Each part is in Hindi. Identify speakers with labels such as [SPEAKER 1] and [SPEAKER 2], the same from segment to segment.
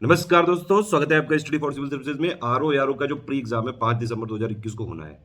[SPEAKER 1] नमस्कार दोस्तों, स्वागत है आपका स्टडी फॉर सिविल सर्विसेज में। आरओ का जो प्री एग्जाम है 5 दिसंबर 2021 को होना है,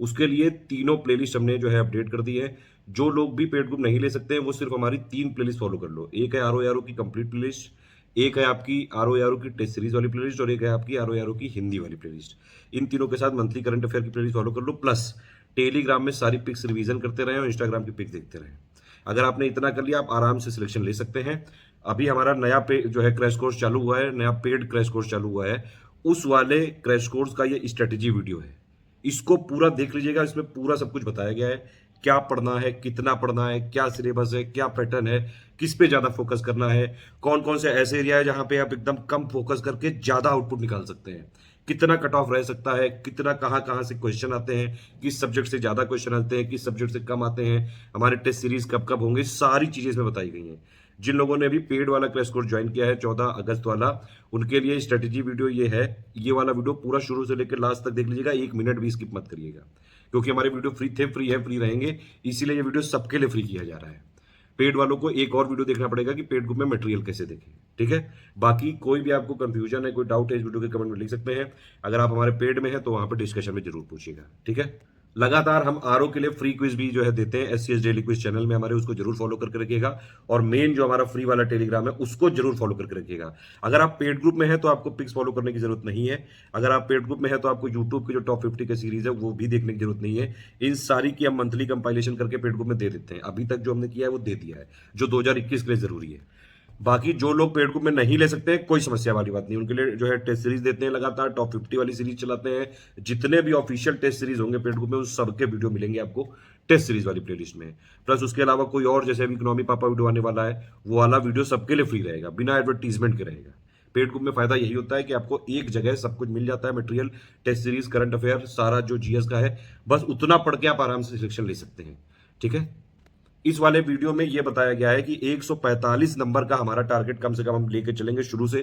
[SPEAKER 1] उसके लिए तीनों प्लेलिस्ट हमने जो है अपडेट कर दी है। जो लोग भी पेड ग्रुप नहीं ले सकते हैं वो सिर्फ हमारी 3 प्लेलिस्ट फॉलो कर लो। एक है आरओ की कंप्लीट प्लेलिस्ट, एक है आपकी आरओ की टेस्ट सीरीज वाली प्लेलिस्ट और एक है आपकी आरओ की हिंदी वाली प्लेलिस्ट। इन तीनों के साथ मंथली करंट अफेयर की प्लेलिस्ट फॉलो कर लो, प्लस टेलीग्राम में सारी पिक्स रिवीजन करते रहें और इंस्टाग्राम की पिक्स देखते रहें। अगर आपने इतना कर लिया आप आराम से सिलेक्शन ले सकते हैं। अभी हमारा नया पे जो है क्रैश कोर्स चालू हुआ है, नया पेड क्रैश कोर्स चालू हुआ है। उस वाले क्रैश कोर्स का ये स्ट्रेटेजी वीडियो है, इसको पूरा देख लीजिएगा। इसमें पूरा सब कुछ बताया गया है, क्या पढ़ना है, कितना पढ़ना है, क्या सिलेबस है, क्या पैटर्न है, किस पे ज्यादा फोकस करना है, कौन कौन से ऐसे एरिया है जहां पे आप एकदम कम फोकस करके ज्यादा आउटपुट निकाल सकते हैं, कितना कट ऑफ रह सकता है, कितना कहां कहां से क्वेश्चन आते हैं, किस सब्जेक्ट से ज्यादा क्वेश्चन आते हैं, किस सब्जेक्ट से कम आते हैं, हमारे टेस्ट सीरीज कब कब होंगे, सारी चीजें इसमें बताई गई हैं। जिन लोगों ने अभी पेड वाला क्रैश कोर्स ज्वाइन किया है 14 अगस्त वाला, उनके लिए स्ट्रेटेजी वीडियो ये है। ये वाला वीडियो पूरा शुरू से लेकर लास्ट तक देख लीजिएगा, 1 मिनट भी स्किप मत करिएगा, क्योंकि हमारे वीडियो फ्री थे, फ्री है, फ्री रहेंगे, इसीलिए ये वीडियो सबके लिए फ्री किया जा रहा है। पेड वालों को एक और वीडियो देखना पड़ेगा कि पेड ग्रुप में मटेरियल कैसे देखें, ठीक है। बाकी कोई भी आपको कंफ्यूजन है, कोई डाउट है, इस वीडियो के कमेंट में लिख सकते हैं। अगर आप हमारे पेड में हैं तो वहां पर डिस्कशन में जरूर पूछिएगा, ठीक है। लगातार हम आरओ के लिए फ्री क्विज भी जो है देते हैं एससीएस डेली क्विज चैनल में हमारे, उसको जरूर फॉलो करके रखिएगा। और मेन जो हमारा फ्री वाला टेलीग्राम है उसको जरूर फॉलो करके रखिएगा। अगर आप पेड ग्रुप में हैं तो आपको पिक्स फॉलो करने की जरूरत नहीं है। अगर आप पेड ग्रुप में हैं तो आपको यूट्यूब की जो टॉप 50 की सीरीज है वो भी देखने की जरूरत नहीं है। इन सारी की हम मंथली कंपाइलेशन करके पेड ग्रुप में दे देते हैं। अभी तक जो हमने किया है वो दे दिया है, जो 2021 के लिए जरूरी है। बाकी जो लोग पेड ग्रुप में नहीं ले सकते कोई समस्या वाली बात नहीं, उनके लिए जो है टेस्ट सीरीज देते हैं, लगातार टॉप 50 वाली सीरीज चलाते हैं। जितने भी ऑफिशियल टेस्ट सीरीज होंगे पेड ग्रुप में उस सबके वीडियो मिलेंगे आपको टेस्ट सीरीज वाली प्लेलिस्ट में। प्लस उसके अलावा कोई और जैसे अभी इकोनॉमी पापा वीडियो आने वाला है, वो वाला वीडियो सबके लिए फ्री रहेगा, बिना एडवर्टीजमेंट के रहेगा। पेड ग्रुप में फायदा यही होता है कि आपको एक जगह सब कुछ मिल जाता है, material, test series, current affair, सारा जो जीएस का है, बस उतना पढ़ के आप आराम से सिलेक्शन ले सकते हैं, ठीक है। इस वाले वीडियो में यह बताया गया है कि 145 नंबर का हमारा टारगेट कम से कम हम लेके चलेंगे शुरू से।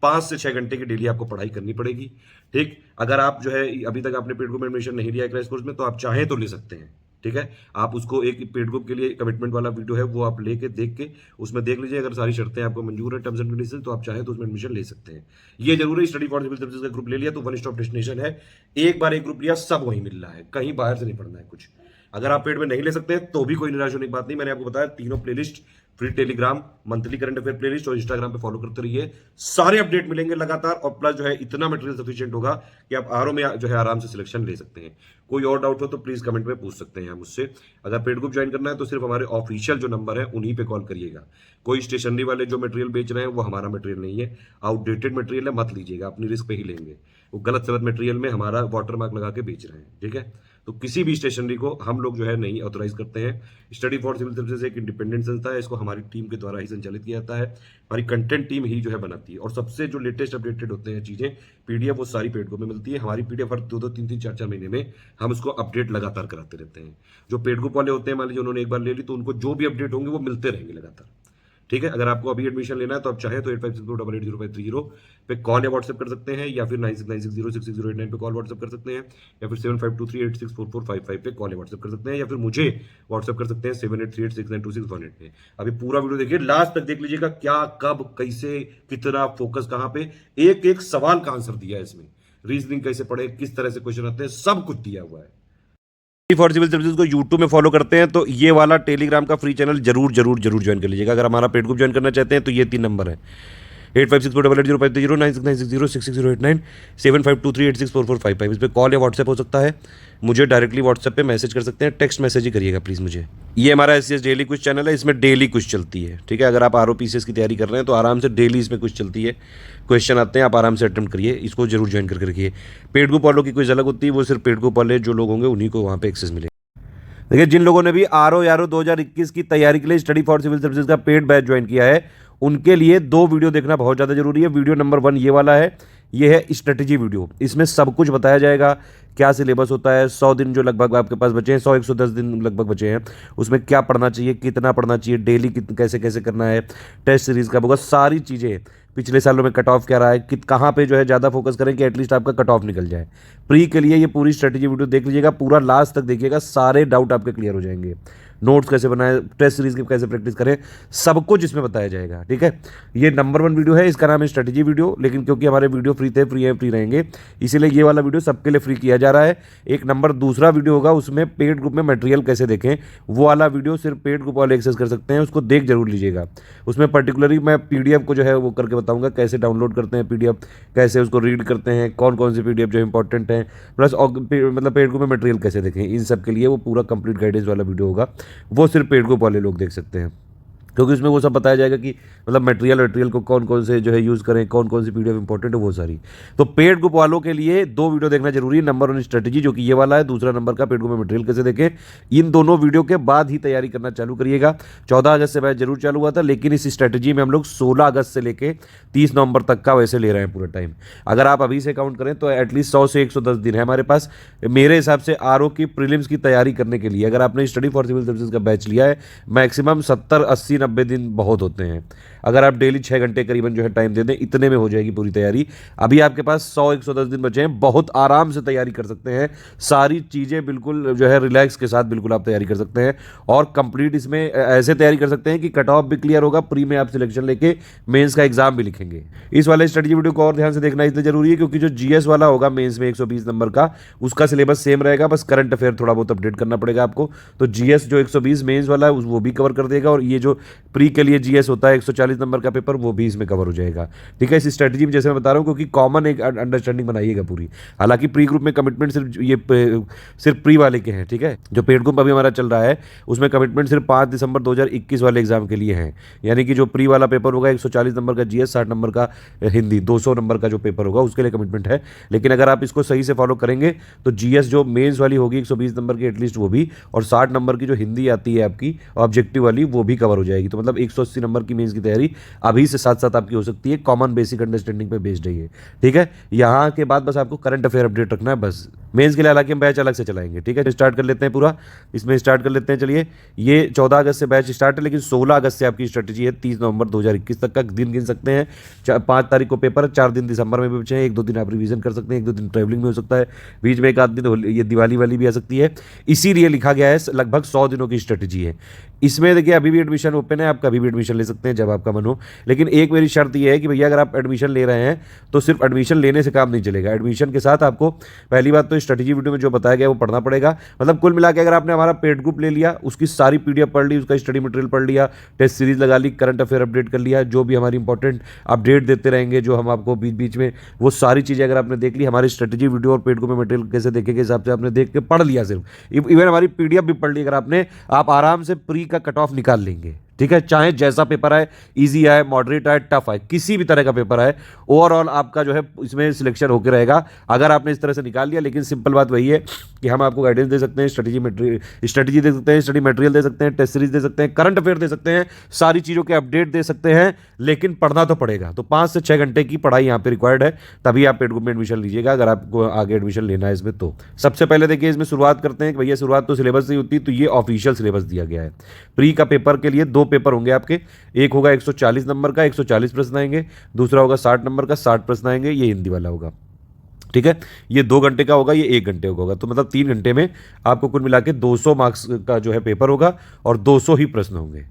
[SPEAKER 1] 5 से 6 घंटे की डेली आपको पढ़ाई करनी पड़ेगी, ठीक। अगर आप जो है अभी तक आपने पेड ग्रुप में एडमिशन नहीं लिया है क्रैश कोर्स में, तो आप चाहें तो ले सकते हैं, ठीक है। आप उसको एक पेड ग्रुप के लिए कमिटमेंट वाला वीडियो है वो आप लेके देख के उसमें देख लीजिए। अगर सारी शर्तें आपको मंजूर है, टर्म्स एंड कंडीशन, तो आप चाहें तो उसमें एडमिशन ले सकते हैं। ये जरूर है, स्टडी फॉर सिविल सर्विसेज का ग्रुप ले लिया तो वन स्टॉप डेस्टिनेशन है। एक बार एक ग्रुप लिया सब वहीं मिल रहा है, कहीं बाहर से नहीं पढ़ना है कुछ। अगर आप पेड में नहीं ले सकते तो भी कोई निराश होने की बात नहीं। मैंने आपको बताया तीनों playlist, free Telegram, monthly current affair playlist और इंस्टाग्राम पे फॉलो करते रहिए, सारे अपडेट मिलेंगे लगातार। और प्लस जो है इतना मटेरियल सफिशिएंट होगा कि आप आरओ में जो है आराम से सिलेक्शन ले सकते हैं। कोई और डाउट हो तो प्लीज कमेंट में पूछ सकते हैं मुझसे। अगर पेड ग्रुप ज्वाइन करना है तो सिर्फ हमारे ऑफिशियल जो नंबर है उन्हीं पे कॉल करिएगा। कोई स्टेशनरी वाले जो मटेरियल बेच रहे हैं वो हमारा मटेरियल नहीं है, आउटडेटेड मटेरियल है, मत लीजिएगा, अपनी रिस्क पे ही लेंगे। वो गलत सलत मटेरियल में हमारा वाटरमार्क लगा के बेच रहे हैं, ठीक है। तो किसी भी स्टेशनरी को हम लोग जो है नहीं ऑथोराइज करते हैं। स्टडी फॉर सिविल सर्विसेज एक इंडिपेंडेंट संस्था है, इसको हमारी टीम के द्वारा ही संचालित किया जाता है। हमारी कंटेंट टीम ही जो है बनाती है, और सबसे जो लेटेस्ट अपडेटेड होते हैं चीजें पीडीएफ वो सारी पेड ग्रुप में मिलती है। हमारी पीडीएफ हर 2-2, 3-3, 4-4 महीने में हम उसको अपडेट लगातार कराते रहते हैं। जो पेड ग्रुप वाले होते हैं, मान लीजिए उन्होंने एक बार ले ली तो उनको जो भी अपडेट होंगे वो मिलते रहेंगे लगातार, ठीक है। अगर आपको अभी एडमिशन लेना है तो आप चाहे तो 8564880530 पे कॉल या व्हाट्सएप कर सकते हैं, या फिर 9696066089 पे कॉल व्हाट्सएप कर सकते हैं, या फिर 7523864455 पे कॉल या व्हाट्सएप कर सकते हैं, या फिर मुझे व्हाट्सएप कर सकते हैं 7838692618 पे। अभी पूरा वीडियो देखिए, लास्ट तक देख लीजिएगा, क्या कब कैसे कितना फोकस कहां पे, एक एक सवाल का आंसर दिया है इसमें। रीजनिंग कैसे पढ़े, किस तरह से क्वेश्चन आते हैं, सब कुछ दिया हुआ है। फॉर सिविल सर्विसेज को यूट्यूब में फॉलो करते हैं तो ये वाला टेलीग्राम का फ्री चैनल जरूर जरूर जरूर ज्वाइन कर लीजिएगा। अगर हमारा पेड ग्रुप ज्वाइन करना चाहते हैं तो ये 3 नंबर है, 8564880530, 9696066089, 7523864455। इस पर कॉल या व्हाट्सएप हो सकता है। मुझे डायरेक्टली व्हाट्सएप पे मैसेज कर सकते हैं, टेक्स्ट मैसेज ही करिएगा प्लीज़ मुझे। ये हमारा एससीएस डेली क्विज चैनल है, इसमें डेली क्विज चलती है, ठीक है। अगर आप आरओपीसीएस की तैयारी कर रहे हैं तो आराम से डेली इसमें क्विज चलती है, क्वेश्चन आते हैं, आप आराम से अटेम्प्ट करिए, इसको जरूर ज्वाइन करके रखिए। पेड ग्रुप वालों की क्विज अलग होती है, वो सिर्फ पेड ग्रुप वाले जो लोग होंगे उन्हीं को वहाँ पे एक्सेस मिलेगा। देखिए, जिन लोगों ने भी आरओ 2021 की तैयारी के लिए स्टडी फॉर सिविल सर्विसेज का पेड बैच ज्वाइन किया है, उनके लिए 2 वीडियो देखना बहुत ज़्यादा जरूरी है। वीडियो नंबर 1 ये वाला है, ये है स्ट्रेटेजी वीडियो। इसमें सब कुछ बताया जाएगा, क्या सिलेबस होता है, 100 दिन जो लगभग आपके पास बचे हैं, 100-110 दिन लगभग बचे हैं, उसमें क्या पढ़ना चाहिए, कितना पढ़ना चाहिए, डेली कैसे कैसे करना है, टेस्ट सीरीज का होगा, सारी चीज़ें, पिछले सालों में कट ऑफ क्या रहा है, कहाँ पे जो है ज़्यादा फोकस करें कि एटलीस्ट आपका कट ऑफ निकल जाए। प्री के लिए ये पूरी स्ट्रेटेजी वीडियो देख लीजिएगा, पूरा लास्ट तक देखिएगा, सारे डाउट आपके क्लियर हो जाएंगे। नोट्स कैसे बनाएं, टेस्ट सीरीज की कैसे प्रैक्टिस करें, सब कुछ इसमें बताया जाएगा। ठीक है, ये नंबर 1 वीडियो है, इसका नाम है स्ट्रेटेजी वीडियो, लेकिन क्योंकि हमारे वीडियो फ्री थे, फ्री रहेंगे, इसीलिए ये वाला वीडियो सबके लिए फ्री किया जा रहा है। एक नंबर दूसरा वीडियो होगा, उसमें पेड ग्रुप में मटेरियल कैसे देखें, वो वाला वीडियो सिर्फ पेड ग्रुप वाले एक्सेस कर सकते हैं, उसको देख जरूर लीजिएगा। उसमें पर्टिकुलरली मैं पीडीएफ को जो है वो करके बताऊंगा, कैसे डाउनलोड करते हैं पीडीएफ, कैसे उसको रीड करते हैं, कौन कौन सी पीडीएफ जो इंपॉर्टेंट है, प्लस मतलब पेड ग्रुप में मटेरियल कैसे देखें, इन सब के लिए वो पूरा कंप्लीट गाइडेंस वाला वीडियो होगा। वो सिर्फ पेड ग्रुप वाले लोग देख सकते हैं, क्योंकि उसमें वो सब बताया जाएगा कि मतलब मटेरियल को कौन कौन से जो है यूज़ करें, कौन कौन सी पीडीएफ इंपॉर्टेंट है, वो सारी। तो पेड ग्रुप वालों के लिए 2 वीडियो देखना जरूरी है, नंबर 1 स्ट्रेटेजी जो कि ये वाला है, दूसरा नंबर का पेड ग्रुप में मटेरियल कैसे देखें। इन दोनों वीडियो के बाद ही तैयारी करना चालू करिएगा। 14 अगस्त से बैच जरूर चालू हुआ था, लेकिन इस स्ट्रेटेजी में हम लोग 16 अगस्त से लेकर 30 नवंबर तक का वैसे ले रहे हैं पूरा टाइम। अगर आप अभी से काउंट करें तो एटलीस्ट 100 से 110 दिन है हमारे पास, मेरे हिसाब से आरओ की प्रीलिम्स की तैयारी करने के लिए। अगर आपने स्टडी फॉर सिविल सर्विसेज का बैच लिया है, मैक्सिमम 70, 80, 90 दिन बहुत होते हैं। अगर आप डेली 6 घंटे करीबन जो है टाइम दे दें, इतने में हो जाएगी पूरी तैयारी। अभी आपके पास 100-110 दिन बचे हैं, बहुत आराम से तैयारी कर सकते हैं, सारी चीज़ें बिल्कुल जो है रिलैक्स के साथ बिल्कुल आप तैयारी कर सकते हैं, और कंप्लीट इसमें ऐसे तैयारी कर सकते हैं कि कट ऑफ भी क्लियर होगा, प्री में आप सिलेक्शन लेके मेंस का एग्जाम भी लिखेंगे। इस वाले स्ट्रेटजी वीडियो को और ध्यान से देखना इसलिए जरूरी है क्योंकि जो जीएस वाला होगा मेंस में 120 नंबर का, उसका सिलेबस सेम रहेगा, बस करंट अफेयर थोड़ा बहुत अपडेट करना पड़ेगा आपको। तो जीएस जो 120 मेंस वाला है वो भी कवर कर देगा, और ये जो प्री के लिए जीएस होता है 140 नंबर का पेपर, वो भी इसमें कवर हो जाएगा। ठीक है, इस स्ट्रेटजी में जैसे मैं बता रहा हूँ, क्योंकि कॉमन एक अंडरस्टैंडिंग बनाइएगा पूरी। हालांकि प्री ग्रुप में कमिटमेंट सिर्फ प्री वाले के हैं। ठीक है, जो पेड ग्रुप अभी हमारा चल रहा है उसमें कमिटमेंट सिर्फ 5 दिसंबर 2021 वाले एग्जाम के लिए है। यानी कि जो प्री वाला पेपर होगा 140 नंबर का जीएस, 60 नंबर का हिंदी, 200 नंबर का जो पेपर होगा उसके लिए कमिटमेंट है। लेकिन अगर आप इसको सही से फॉलो करेंगे तो जीएस जो मेंस वाली होगी 120 नंबर की एटलीस्ट वो भी, और 60 नंबर की जो हिंदी आती है आपकी ऑब्जेक्टिव वाली, वो भी कवर हो जाएगी। तो मतलब 180 नंबर की मेंस की तैयारी अभी से साथ साथ आपकी हो सकती है, कॉमन बेसिक अंडरस्टैंडिंग पे बेस्ड है ये। ठीक है, यहाँ के बाद बस आपको करंट अफेयर अपडेट रखना है बस। मेंस के लिए हालांकि हम बैच अलग से चलाएंगे। ठीक है, स्टार्ट कर लेते हैं पूरा, इसमें स्टार्ट कर लेते हैं। चलिए, ये 14 अगस्त से बैच स्टार्ट है, लेकिन 16 अगस्त से आपकी स्ट्रेटेजी है 30 नवंबर 2021 तक का दिन गिन सकते हैं। 5 तारीख को पेपर है, 4 दिन दिसंबर में भी बचे हैं, 1-2 दिन आप रिवीजन कर सकते हैं, 1-2 दिन ट्रैवलिंग में हो सकता है, बीच में 1 आध दिन ये दिवाली वाली भी आ सकती है। इसीलिए लिखा गया है लगभग 100 दिनों की स्ट्रेटेजी है। इसमें देखिए अभी भी एडमिशन ओपन है, आप कभी भी एडमिशन ले सकते हैं जब आपका मन हो। लेकिन एक मेरी शर्त यह है कि भैया अगर आप एडमिशन ले रहे हैं तो सिर्फ एडमिशन लेने से काम नहीं चलेगा। एडमिशन के साथ आपको पहली बात तो स्ट्रेटेजी वीडियो में जो बताया गया वो पढ़ना पड़ेगा। मतलब कुल मिला के अगर आपने हमारा पेड ग्रुप ले लिया, उसकी सारी पीडीएफ पढ़ ली, उसका स्टडी मटेरियल पढ़ लिया, टेस्ट सीरीज लगा ली, करंट अफेयर अपडेट कर लिया, जो भी हमारी इंपॉर्टेंट अपडेट देते रहेंगे जो हम आपको बीच बीच में, वो सारी चीज़ें अगर आपने देख ली, हमारी स्ट्रेटेजी वीडियो और पेड ग्रुप में मटेरियल कैसे देखेंगे हिसाब से आपने देख के पढ़ लिया, सिर्फ इवन हमारी पीडीएफ भी पढ़ ली अगर आपने, आप आराम से प्री का कट ऑफ निकाल लेंगे। ठीक है, चाहे जैसा पेपर आए, इजी आए, मॉडरेट आए, टफ आए, किसी भी तरह का पेपर आए, ओवरऑल आपका जो है इसमें सिलेक्शन होकर रहेगा अगर आपने इस तरह से निकाल लिया। लेकिन सिंपल बात वही है कि हम आपको गाइडेंस दे सकते हैं, स्ट्रेटेजी दे सकते हैं, स्टडी मटेरियल दे सकते हैं, टेस्ट सीरीज दे सकते हैं, करंट अफेयर दे सकते हैं, सारी चीज़ों के अपडेट दे सकते हैं, लेकिन पढ़ना तो पड़ेगा। तो 5 से 6 घंटे की पढ़ाई यहाँ पे रिक्वायर्ड है, तभी आप पेड ग्रुप में एडमिशन लीजिएगा अगर आपको आगे एडमिशन लेना है इसमें। तो सबसे पहले देखिए इसमें शुरुआत करते हैं कि भैया शुरुआत तो सिलेबस से ही होती है, तो ये ऑफिशियल सिलेबस दिया गया है। प्री का पेपर के लिए 2 पेपर होंगे आपके, एक होगा 140 नंबर का, 140 प्रश्न आएंगे, दूसरा होगा 60 नंबर का, 60 प्रश्न आएंगे, ये हिंदी वाला होगा। ठीक है, ये 2 घंटे का होगा, ये 1 घंटे का होगा, तो मतलब 3 घंटे में आपको कुल मिला के 200 मार्क्स का जो है पेपर होगा और 200 ही प्रश्न होंगे।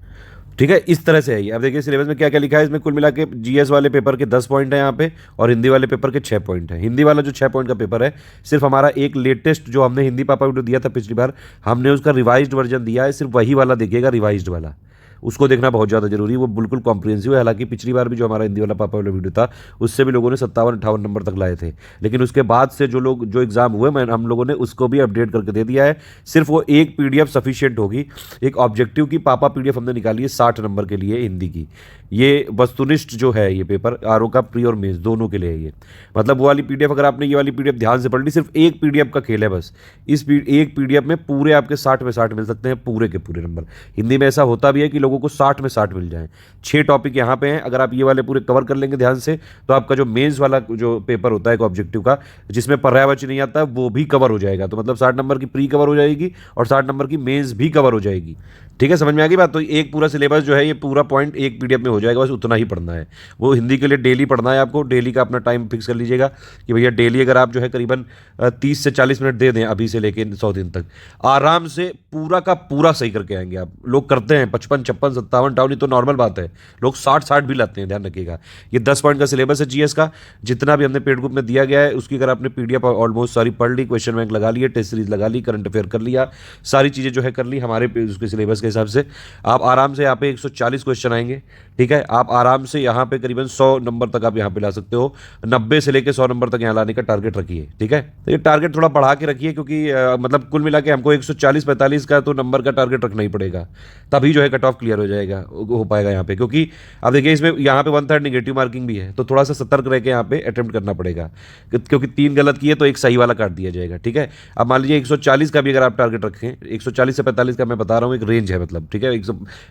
[SPEAKER 1] ठीक है, इस तरह से है ये। अब देखिए सिलेबस में क्या क्या लिखा है, इसमें कुल मिला के जीएस वाले पेपर के 10 पॉइंट है यहाँ पे, और हिंदी वाले पेपर के 6 पॉइंट है। हिंदी वाला जो 6 पॉइंट का पेपर है, सिर्फ हमारा एक लेटेस्ट जो हमने हिंदी पापा वीडियो दिया था पिछली बार, हमने उसका रिवाइज्ड वर्जन दिया है, सिर्फ वही वाला देखिएगा, रिवाइज्ड वाला, उसको देखना बहुत ज़्यादा जरूरी है, वो बिल्कुल कॉम्प्रिहेंसिव है। हालांकि पिछली बार भी जो हमारा हिंदी वाला पापा वाला वीडियो था उससे भी लोगों ने 57-58 नंबर तक लाए थे, लेकिन उसके बाद से जो एग्जाम हुए हम लोगों ने उसको भी अपडेट करके दे दिया है। सिर्फ वो एक पीडीएफ सफिशिएंट होगी, एक ऑब्जेक्टिव की पापा पीडीएफ हमने निकाली है 60 नंबर के लिए हिंदी की। ये वस्तुनिष्ठ जो है ये पेपर आरओ का प्री और मेंस दोनों के लिए है ये। मतलब वो वाली पीडीएफ अगर आपने ये वाली पीडीएफ ध्यान से पढ़ ली, सिर्फ एक पीडीएफ का खेल है बस। इस एक पीडीएफ में पूरे आपके 60 में 60 मिल सकते हैं, पूरे के पूरे नंबर। हिंदी में ऐसा होता भी है कि लोगों को 60 में 60 मिल जाए। 6 टॉपिक यहाँ पे हैं, अगर आप ये वाले पूरे कवर कर लेंगे ध्यान से, तो आपका जो मेंस वाला जो पेपर होता है एक ऑब्जेक्टिव का, जिसमें पर्यायवाची नहीं आता, वो भी कवर हो जाएगा। तो मतलब 60 नंबर की प्री कवर हो जाएगी और 60 नंबर की मेंस भी कवर हो जाएगी। ठीक है, समझ में आ गई बात। तो एक पूरा सिलेबस जो है ये पूरा पॉइंट एक पीडीएफ में हो जाएगा, बस उतना ही पढ़ना है। वो हिंदी के लिए डेली पढ़ना है आपको, डेली का अपना टाइम फिक्स कर लीजिएगा कि भैया डेली अगर आप जो है करीबन 30 से 40 मिनट दे दें अभी से लेके 100 दिन तक, आराम से पूरा का पूरा सही करके आएंगे आप। लोग करते हैं 55, 56, 57 डाउन, ये तो नॉर्मल बात है। लोग 60 भी लाते हैं, ध्यान रखिएगा। ये 10 पॉइंट का सिलेबस है जीएस का, जितना भी हमने पेड ग्रुप में दिया गया है उसकी अगर आपने पीडीएफ ऑलमोस्ट सारी पढ़ ली, क्वेश्चन बैंक लगा लिए, टेस्ट सीरीज लगा ली, करंट अफेयर कर लिया, सारी चीज़ें जो है कर ली हमारे उसके सिलेबस के हिसाब से, आप आराम से यहाँ पे 140 क्वेश्चन आएंगे। ठीक है, आप आराम से यहाँ पे करीबन 100 नंबर तक आप यहाँ पे ला सकते हो। 90 से लेकर 100 नंबर तक यहाँ लाने का टारगेट रखिए। ठीक है, तो ये टारगेट थोड़ा बढ़ा के रखिए, क्योंकि मतलब कुल मिला के हमको 140-45 का तो नंबर का टारगेट रखना ही पड़ेगा, तभी जो है कट ऑफ क्लियर हो जाएगा, हो पाएगा यहाँ पे। क्योंकि आप देखिए इसमें यहाँ पे 1/3 नेगेटिव मार्किंग भी है, तो थोड़ा सा सतर्क रह के यहाँ पे अटेम्प्ट करना पड़ेगा, क्योंकि 3 गलत किए तो एक सही वाला काट दिया जाएगा। ठीक है, अब मान लीजिए 140 का भी अगर आप टारगेट रखें, 140 से 45 का मैं बता रहा हूँ एक रेंज है, मतलब ठीक है,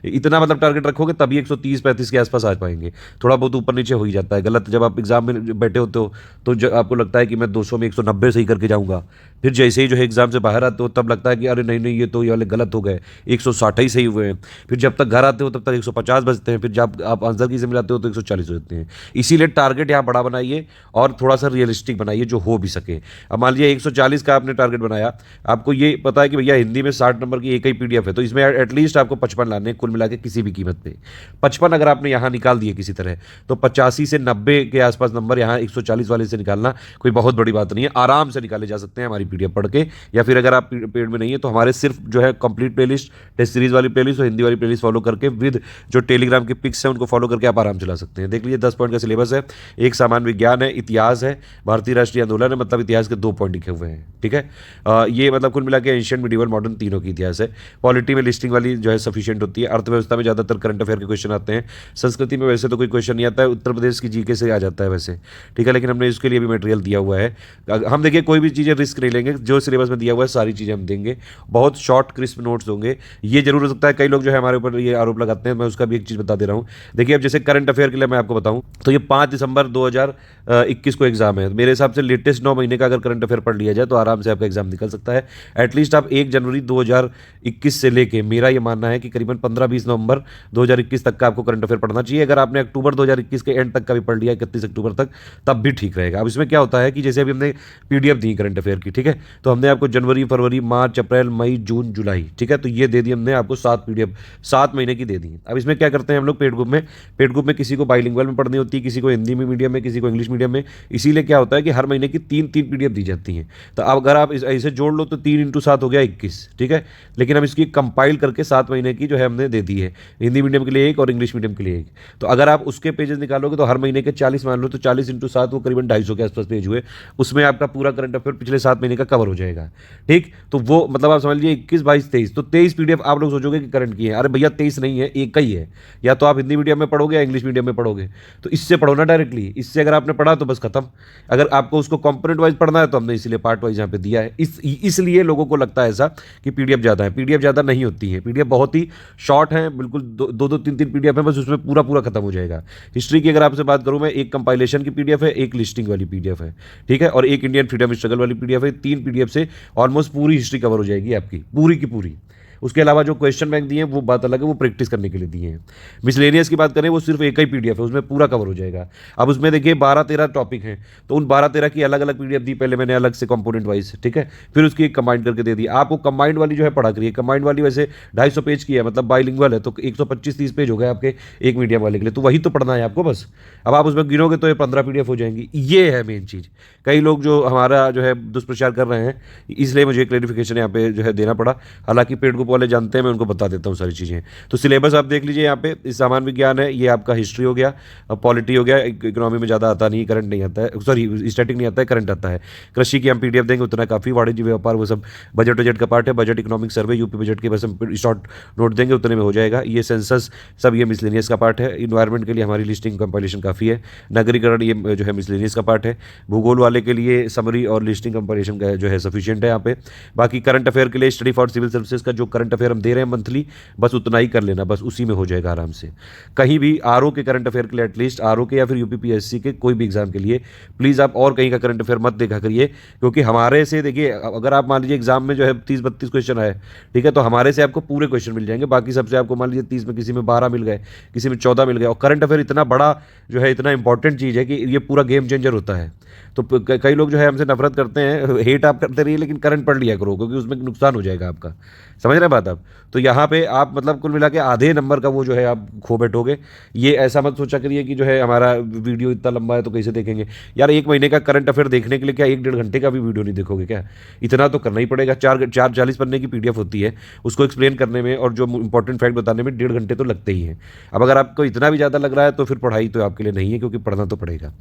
[SPEAKER 1] इतना मतलब टारगेट रखोगे तभी 130-35 के आसपास आ पाएंगे। थोड़ा बहुत ऊपर नीचे हो ही जाता है गलत, जब आप एग्जाम में बैठे होते हो तो आपको लगता है कि मैं 200 में 190 सही करके जाऊंगा, फिर जैसे ही जो है एग्जाम से बाहर आते हो तब लगता है कि अरे नहीं नहीं ये तो ये वाले गलत हो गए, 160 ही सही हुए हैं। फिर जब तक घर आते हो तब तक 150 बजते हैं, फिर जब आप आंसर की से मिलाते हो तो 140 हो जाते हैं। इसीलिए टारगेट यहाँ बड़ा बनाइए और थोड़ा सा रियलिस्टिक बनाइए जो हो भी सके। अब मान लीजिए 140 का आपने टारगेट बनाया, आपको ये पता है कि भैया हिंदी में 60 नंबर की एक ही पीडीएफ है, तो इसमें एटलीस्ट आपको 55 लाने हैं कुल मिला के किसी भी कीमत पे। 55 अगर आपने यहाँ निकाल दिए किसी तरह, तो 85 से 90 के आसपास नंबर यहाँ 140 वाले से निकालना कोई बहुत बड़ी बात नहीं है, आराम से निकाले जा सकते हैं हमारी पीडीएफ पढ़ के। या फिर अगर आप पेड में नहीं है तो हमारे सिर्फ जो है कंप्लीट प्लेलिस्ट, टेस्ट सीरीज वाली प्लेलिस्ट और हिंदी वाली प्लेलिस्ट फॉलो करके विद जो टेलीग्राम के पिक्स हैं उनको फॉलो करके आप आराम चला सकते हैं। देख लीजिए 10 पॉइंट का सिलेबस है, एक सामान्य विज्ञान है, इतिहास है, भारतीय राष्ट्रीय आंदोलन है, मतलब इतिहास के 2 पॉइंट लिखे हुए हैं। ठीक है, ये मतलब कुल मिला के एंशियंट, मिडिवल, मॉडर्न तीनों की इतिहास है। पॉलिटी में लिस्टिंग वाली जो है सफिशिएंट होती है। अर्थव्यवस्था में ज़्यादातर करंट अफेयर के क्वेश्चन आते हैं। संस्कृति में वैसे तो कोई क्वेश्चन नहीं आता है, उत्तर प्रदेश की जीके से आ जाता है वैसे। ठीक है, लेकिन हमने इसके लिए भी मटेरियल दिया हुआ है। हम देखिए कोई भी चीज़ें रिस्क नहीं लेंगे, जो सिलेबस में दिया हुआ है सारी चीज़ें हम देंगे। बहुत शॉर्ट क्रिस्प नोट्स होंगे। ये जरूर हो सकता है कई लोग जो है हमारे ऊपर ये आरोप लगाते हैं, मैं उसका भी एक चीज़ बता दे रहा हूँ। देखिए अब जैसे करंट अफेयर के लिए मैं आपको बताऊँ तो ये 5 दिसंबर 2021 को एग्जाम है। मेरे हिसाब से लेटेस्ट 9 महीने का अगर करंट अफेयर पढ़ लिया जाए तो आराम से आपका एग्जाम निकल सकता है। एटलीस्ट आप 1 जनवरी 2021 से लेके, मेरा ये मानना है कि करीबन 15-20 नवंबर 2021 तक का आपको करंट अफेयर पढ़ना चाहिए। अगर आपने अक्टूबर 2021 के एंड तक का भी पढ़ लिया 31 अक्टूबर तक, तब भी ठीक रहेगा। अब इसमें क्या होता है कि जैसे अभी हमने पीडीएफ दी करंट अफेयर की, ठीक है, तो हमने आपको जनवरी, फरवरी, मार्च, अप्रैल, मई, जून, जुलाई, ठीक है, तो ये दे दी हमने आपको 7 पीडीएफ 7 महीने की दे दी। अब इसमें क्या करते हैं हम लोग पेड ग्रुप में किसी को बाइलिंगुअल में पढ़नी होती है, किसी को हिंदी में मीडियम में, किसी को इंग्लिश मीडियम में। इसीलिए क्या होता है कि हर महीने की 3-3 पीडीएफ दी जाती हैं। तो अब अगर आप ऐसे जोड़ लो तो 3 × 7 हो गया 21। ठीक है, लेकिन हम इसकी कंपाइल करके 7 महीने की जो है हमने दे दी है, हिंदी मीडियम के लिए एक और इंग्लिश मीडियम के लिए एक। तो अगर आप उसके पेजेस निकालोगे तो हर महीने के 40 मान लो, तो 40 × 7 वो करीबन 250 के आसपास पेज हुए। उसमें आपका पूरा करंट अफेयर पिछले 7 महीने का कवर हो जाएगा। ठीक, तो वो मतलब आप समझ लीजिए 21, 22, 23, तो 23 पीडीएफ आप लोग सोचोगे कि करंट की है। अरे भैया 23 नहीं है, एक का ही है। या तो आप हिंदी मीडियम में पढ़ोगे या इंग्लिश मीडियम में पढ़ोगे, तो इससे पढ़ो ना डायरेक्टली। इससे अगर आपने पढ़ा तो बस खत्म। अगर आपको उसको कंपोनेंट वाइज पढ़ना है तो हमने इसलिए पार्ट वाइज यहाँ पे दिया है। इसलिए लोगों को लगता है ऐसा कि पीडीएफ ज़्यादा है। पीडीएफ ज़्यादा नहीं होती है, पीडीएफ बहुत ही शॉर्ट है, बिल्कुल 2-2, 3-3 पीडीएफ है, बस उसमें पूरा खत्म हो जाएगा। हिस्ट्री की अगर आपसे बात करूँ मैं, एक कंपाइलेशन की पीडीएफ है, एक लिस्टिंग वाली पीडीएफ है, ठीक है, और एक इंडियन फ्रीडम स्ट्रगल वाली पीडीएफ है। 3 पीडीएफ से ऑलमोस्ट पूरी हिस्ट्री कवर हो जाएगी आपकी, पूरी की पूरी। उसके अलावा जो क्वेश्चन बैंक दिए हैं वो बात अलग है, वो प्रैक्टिस करने के लिए दिए हैं। मिसलेनियस की बात करें, वो सिर्फ एक ही पीडीएफ है, उसमें पूरा कवर हो जाएगा। अब उसमें देखिए 12-13 टॉपिक हैं, तो उन 12-13 की अलग अलग पीडीएफ दी पहले मैंने अलग से कंपोनेंट वाइज, ठीक है, फिर उसकी एक कंबाइंड करके दे दी। आपको कंबाइंड वाली जो है पढ़ा करिए। कंबाइंड वाली वैसे 250 पेज की है, मतलब बाइलिंगुअल है, तो 125-30 पेज हो गए आपके एक मीडियम वाले के लिए, तो वही तो पढ़ना है आपको बस। अब आप उसमें गिनोगे तो ये 15 पीडीएफ हो जाएंगी। ये है मेन चीज़। कई लोग जो हमारा जो है दुष्प्रचार कर रहे हैं, इसलिए मुझे क्लैरिफिकेशन यहाँ पे जो है देना पड़ा। हालांकि पेड ग्रुप वाले जानते हैं, मैं उनको बता देता हूँ सारी चीज़ें। तो सिलेबस आप देख लीजिए यहाँ पे, इस सामान्य विज्ञान है, ये आपका हिस्ट्री हो गया, पॉलिटी हो गया, इकोनॉमी में ज़्यादा आता नहीं, करंट नहीं आता है, सॉरी स्टैटिक नहीं आता है, करंट आता है। कृषि की हम पीडीएफ देंगे उतना काफ़ी, वाणिज्य व्यापार वो सब बजट का पार्ट है, budget economic survey UP budget के बस हम शॉर्ट नोट देंगे, उतने में हो जाएगा। ये सेंसस सब ये मिसलेनियस का पार्ट है। इन्वायरमेंट के लिए हमारी लिस्टिंग कंपाइलेशन काफ़ी है। नगरीकरण ये जो है मिसलेनियस का पार्ट है। भूगोल वाले के लिए समरी और लिस्टिंग कंपाइलेशन का जो है सफिशिएंट है यहाँ पे। बाकी करंट अफेयर के लिए स्टडी फॉर सिविल सर्विसेज का जो करंट करंट अफेयर हम दे रहे हैं मंथली, बस उतना ही कर लेना, बस उसी में हो जाएगा आराम से। कहीं भी आरओ के करंट अफेयर के लिए, एटलीस्ट आरओ के या फिर यूपीपीएससी के कोई भी एग्जाम के लिए प्लीज़ आप और कहीं का करंट अफेयर मत देखा करिए, क्योंकि हमारे से देखिए, अगर आप मान लीजिए एग्जाम में जो है 30-32 क्वेश्चन आए, ठीक है, तो हमारे से आपको पूरे क्वेश्चन मिल जाएंगे, बाकी सबसे आपको मान लीजिए 30 में किसी में 12 मिल गए, किसी में 14 मिल गए। और करंट अफेयर इतना बड़ा जो है, इतना इंपॉर्टेंट चीज़ है कि ये पूरा गेम चेंजर होता है। तो कई लोग जो है हमसे नफरत करते हैं, हेट आप करते रहिए, लेकिन करंट पढ़ लिया करो, क्योंकि उसमें नुकसान हो जाएगा आपका। समझ रहे हैं बात आप? तो यहाँ पे आप मतलब कुल मिला के आधे नंबर का वो जो है आप खो बैठोगे। ये ऐसा मत सोचा करिए कि जो है हमारा वीडियो इतना लंबा है तो कैसे देखेंगे यार। 1 महीने का करंट अफेयर देखने के लिए क्या 1-1.5 घंटे का भी वीडियो नहीं देखोगे क्या? इतना तो करना ही पड़ेगा। 40 पन्ने की पीडीएफ होती है, उसको एक्सप्लेन करने में और जो इंपॉर्टेंट फैक्ट बताने में 1.5 घंटे तो लगते ही हैं। अब अगर आपको इतना भी ज़्यादा लग रहा है तो फिर पढ़ाई तो आपके लिए नहीं है, क्योंकि पढ़ना तो पड़ेगा।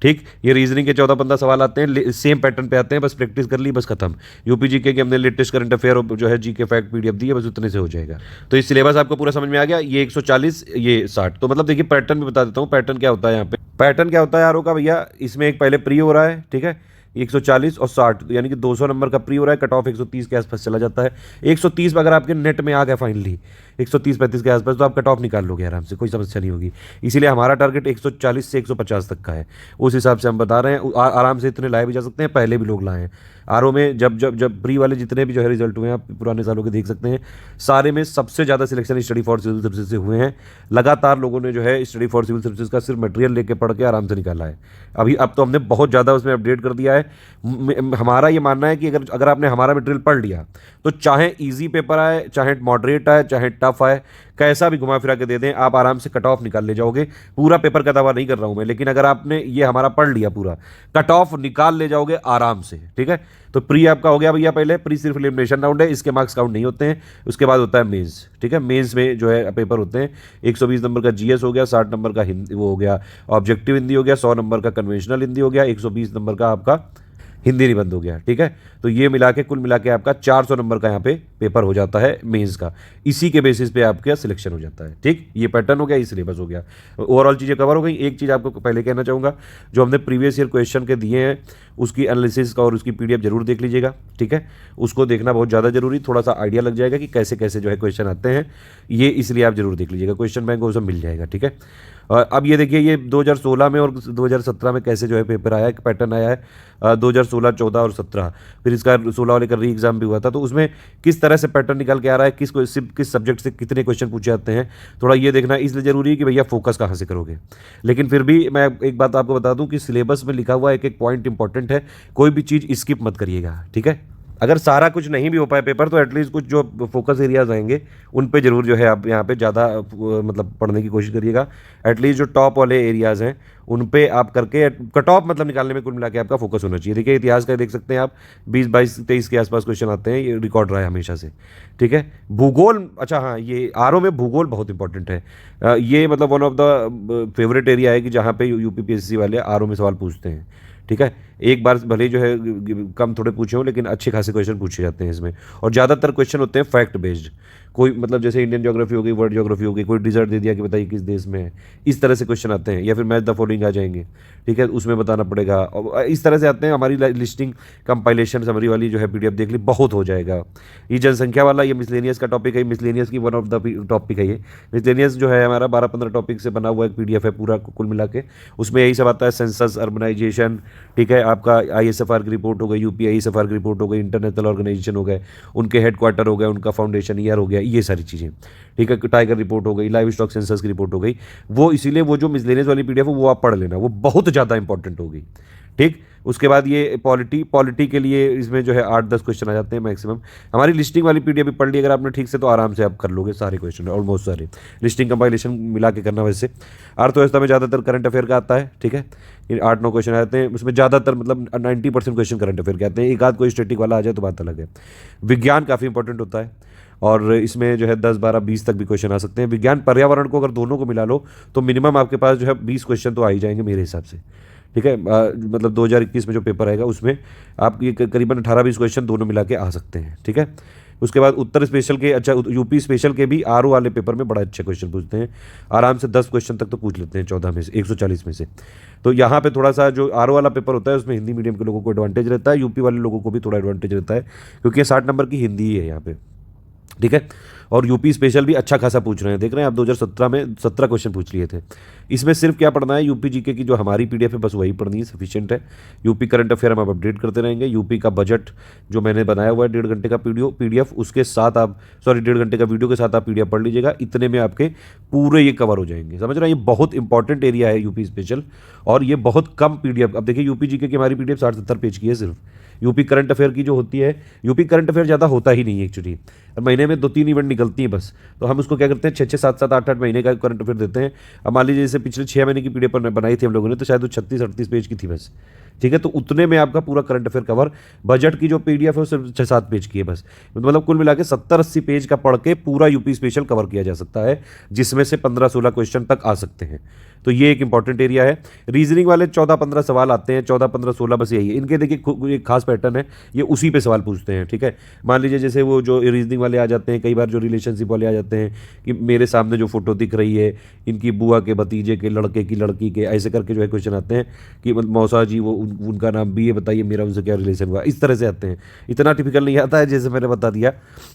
[SPEAKER 1] ठीक, ये रीजनिंग के 14-15 सवाल आते हैं, सेम पैटर्न पे आते हैं, बस प्रैक्टिस कर ली, बस खत्म। यूपी जीके के हमने लेटेस्ट करंट अफेयर जो है जीके फैक्ट पीडीएफ दी है, बस उतने से हो जाएगा। तो इस सिलेबस आपको पूरा समझ में आ गया। ये 140, ये 60। तो मतलब देखिए पैटर्न भी बता देता हूँ, पैटर्न क्या होता है यहाँ पे। पैटर्न क्या होता है आरओ का भैया, इसमें एक पहले प्री हो रहा है, ठीक है, 140 और 60, यानी कि 200 नंबर का प्री हो रहा है, कट ऑफ 130 के आसपास चला जाता है। 130 में अगर आपके नेट में आ गया फाइनली 130-35 के आसपास, तो आप कट ऑफ निकाल लोगे आराम से, कोई समस्या नहीं होगी। इसीलिए हमारा टारगेट 140 से 150 तक का है, उस हिसाब से हम बता रहे हैं। आराम से इतने लाए भी जा सकते हैं, पहले भी लोग लाए हैं आरओ में। जब प्री वाले जितने भी जो है रिजल्ट हुए हैं, आप पुराने सालों के देख सकते हैं, सारे में सबसे ज़्यादा selection study for civil services से हुए हैं। लगातार लोगों ने जो है स्टडी फॉर सिविल सर्विसेज का सिर्फ मटेरियल लेके पढ़ के आराम से निकाला है। अब तो हमने बहुत ज़्यादा उसमें अपडेट कर दिया है। हमारा ये मानना है कि अगर आपने हमारा मटेरियल पढ़ लिया, तो चाहे ईजी पेपर आए, चाहे मॉडरेट आए, चाहे टफ आए, कैसा भी घुमा फिरा के दे दें, आप आराम से कट ऑफ निकाल ले जाओगे। पूरा पेपर का दावा नहीं कर रहा हूं मैं, लेकिन अगर आपने ये हमारा पढ़ लिया पूरा, कट ऑफ निकाल ले जाओगे आराम से। ठीक है, तो प्री आपका हो गया भैया। पहले प्री सिर्फ एलिमिनेशन राउंड है, इसके मार्क्स काउंट नहीं होते हैं। उसके बाद होता है मेंस। ठीक है, मेंस में जो है पेपर होते हैं, 120 नंबर का जीएस हो गया, 60 नंबर का हिंदी वो हो गया ऑब्जेक्टिव हिंदी हो गया, 100 नंबर का कन्वेंशनल हिंदी हो गया, 120 नंबर का आपका हिंदी निबंध हो गया। ठीक है, तो ये मिला के कुल मिला के आपका 400 नंबर का यहाँ पे पेपर हो जाता है मेंस का। इसी के बेसिस पे आपका सिलेक्शन हो जाता है। ठीक, ये पैटर्न हो गया, ये सिलेबस हो गया, ओवरऑल चीज़ें कवर हो गई। एक चीज़ आपको पहले कहना चाहूँगा, जो हमने प्रीवियस ईयर क्वेश्चन के दिए हैं, उसकी एनालिसिस का और उसकी पीडीएफ जरूर देख लीजिएगा। ठीक है, उसको देखना बहुत ज़्यादा जरूरी, थोड़ा सा आइडिया लग जाएगा कि कैसे कैसे जो है क्वेश्चन आते हैं, ये इसलिए आप जरूर देख लीजिएगा। क्वेश्चन बैंक वो सब मिल जाएगा। ठीक है, अब ये देखिए, ये 2016 में और 2017 में कैसे जो है पेपर आया है, पैटर्न आया है। 2016, 14 और 17, फिर इसका 16 वाले का री एग्जाम भी हुआ था, तो उसमें किस तरह से पैटर्न निकल के आ रहा है, किस सब्जेक्ट से कितने क्वेश्चन पूछे जाते हैं, थोड़ा ये देखना इसलिए जरूरी है कि भैया फोकस कहाँ से करोगे। लेकिन फिर भी मैं एक बात आपको बता दूं कि सिलेबस में लिखा हुआ एक एक पॉइंट इंपॉर्टेंट है, कोई भी चीज़ स्किप मत करिएगा। ठीक है, अगर सारा कुछ नहीं भी हो पाए पेपर, तो एटलीस्ट कुछ जो फोकस एरियाज आएंगे उन पे जरूर जो है आप यहाँ पे ज़्यादा मतलब पढ़ने की कोशिश करिएगा। एटलीस्ट जो टॉप वाले एरियाज़ हैं उन पे आप करके कट ऑफ मतलब निकालने में कुल मिला के आपका फोकस होना चाहिए। देखिए, इतिहास का देख सकते हैं आप, 20, 22, 23 के आसपास क्वेश्चन आते हैं, ये रिकॉर्ड रहा है हमेशा से। ठीक है, भूगोल, अच्छा हाँ, ये आरओ में भूगोल बहुत इंपॉर्टेंट है। ये मतलब one of the favourite area है कि जहाँ पे यूपीपीएससी वाले आरओ में सवाल पूछते हैं। ठीक है, एक बार भले जो है कम थोड़े पूछे हो, लेकिन अच्छे खासे क्वेश्चन पूछे जाते हैं इसमें, और ज़्यादातर क्वेश्चन होते हैं फैक्ट बेस्ड। कोई मतलब जैसे इंडियन ज्योग्राफी हो गई, वर्ल्ड ज्योग्राफी हो गई, कोई डिजर्ट दे दिया कि बताइए किस देश में है, इस तरह से क्वेश्चन आते हैं, या फिर मैच द फॉलोइंग आ जाएंगे। ठीक है, उसमें बताना पड़ेगा, और इस तरह से आते हैं। हमारी लिस्टिंग कंपाइलेशन समरी वाली जो है पीडीएफ देख ली, बहुत हो जाएगा। ये जनसंख्या वाला, ये मिसलेनियस का टॉपिक है, मिसलेनियस की वन ऑफ द टॉपिक है ये। मिसलेनियस जो है हमारा 12-15 टॉपिक से बना हुआ एक पीडीएफ है पूरा कुल मिला के। उसमें यही सब आता है, सेंसस, अर्बनाइजेशन, ठीक है, आपका आईएसएफआर की रिपोर्ट हो गई, यूपी आईएसएफआर की रिपोर्ट हो गई, इंटरनेशनल ऑर्गेनाइजेशन हो गए, उनके हेडक्वार्टर हो गए, उनका फाउंडेशन ईयर हो गया, ये सारी चीज़ें। ठीक है, टाइगर रिपोर्ट हो गई, लाइव स्टॉक सेंसस की रिपोर्ट हो गई। वो इसीलिए वो जो मिसलेनियस वाली पीडीएफ है वो आप पढ़ लेना, वो बहुत ज़्यादा इंपॉर्टेंट होगी। ठीक, उसके बाद ये पॉलिटी के लिए इसमें जो है 8-10 क्वेश्चन आ जाते हैं मैक्सिमम। हमारी लिस्टिंग वाली पीडीएफ भी पढ़ ली अगर आपने ठीक से, तो आराम से आप कर लोगे सारे क्वेश्चन, ऑलमोस्ट सारे। लिस्टिंग कंपाइलेशन मिला के करना। वैसे अर्थव्यवस्था में ज़्यादातर करंट अफेयर का आता है। ठीक है, 8-9 क्वेश्चन आते हैं उसमें, ज़्यादातर मतलब 90% क्वेश्चन करंट अफेयर के आते हैं। एक आध कोई स्टैटिक वाला आ जाए तो बात अलग है। विज्ञान काफ़ी इंपॉर्टेंट होता है, और इसमें जो है 10, 12, 20 तक भी क्वेश्चन आ सकते हैं। विज्ञान पर्यावरण को अगर दोनों को मिला लो तो मिनिमम आपके पास जो है 20 क्वेश्चन तो आ ही जाएंगे मेरे हिसाब से। ठीक है, मतलब 2021 में जो पेपर आएगा उसमें आप ये करीबन 18-20 क्वेश्चन दोनों मिला के आ सकते हैं। ठीक है, उसके बाद उत्तर स्पेशल के, अच्छा यूपी स्पेशल के भी आरओ वाले पेपर में बड़ा अच्छे क्वेश्चन पूछते हैं, आराम से 10 क्वेश्चन तक तो पूछ लेते हैं 14 में से, 140 में से। तो यहाँ पे थोड़ा सा जो आरओ वाला पेपर होता है उसमें हिंदी मीडियम के लोगों को एडवांटेज रहता है, यूपी वाले लोगों को भी थोड़ा एडवांटेज रहता है, क्योंकि 60 नंबर की हिंदी ही है यहाँ पे। ठीक है। और यूपी स्पेशल भी अच्छा खासा पूछ रहे हैं, देख रहे हैं आप 2017 में 17 क्वेश्चन पूछ लिए थे। इसमें सिर्फ क्या पढ़ना है, यूपी जीके की जो हमारी पीडीएफ है बस वही पढ़नी है, सफिशिएंट है। यूपी करंट अफेयर हम अपडेट करते रहेंगे। यूपी का बजट जो मैंने बनाया हुआ है 1.5 घंटे का पीडीएफ उसके साथ आप 1.5 घंटे का वीडियो के साथ आप पीडीएफ पढ़ लीजिएगा, इतने में आपके पूरे ये कवर हो जाएंगे। समझ रहे हैं, ये बहुत इंपॉर्टेंट एरिया है यूपी स्पेशल, और ये बहुत कम पीडीएफ। अब देखिए यूपी जीके की हमारी पीडीएफ 60-70 पेज की है सिर्फ। यूपी करंट अफेयर की जो होती है, यूपी करंट अफेयर ज़्यादा होता ही नहीं है एक्चुअली, महीने में 2-3 इवेंट निकलती हैं बस। तो हम उसको क्या करते हैं 6-6, 7-7, 8-8 महीने का करंट अफेयर देते हैं। अब मान लीजिए जैसे पिछले 6 महीने की पीडीएफ बनाई थी हम लोगों ने, तो शायद वो 36-38 पेज की थी बस, ठीक है। तो उतने में आपका पूरा करंट अफेयर कवर। बजट की जो पीडीएफ है वो सिर्फ 6-7 पेज की है बस, मतलब कुल मिला के 70-80 पेज का पढ़ के पूरा यूपी स्पेशल कवर किया जा सकता है, जिसमें से 15-16 क्वेश्चन तक आ सकते हैं। तो ये एक इंपॉर्टेंट एरिया है। रीजनिंग वाले 14-15 सवाल आते हैं, 14-15-16 बस यही है इनके। देखिए एक खास पैटर्न है, ये उसी पे सवाल पूछते हैं, ठीक है। मान लीजिए जैसे वो जो रीजनिंग वाले आ जाते हैं, कई बार जो रिलेशनशिप वाले आ जाते हैं कि मेरे सामने जो फोटो दिख रही है इनकी बुआ के भतीजे के लड़के की लड़की के, ऐसे करके जो है क्वेश्चन आते हैं कि मौसा जी वो उनका नाम बी है, बताइए मेरा उनसे क्या रिलेशन हुआ, इस तरह से आते हैं। इतना टिपिकल नहीं आता है जैसे मैंने बता दिया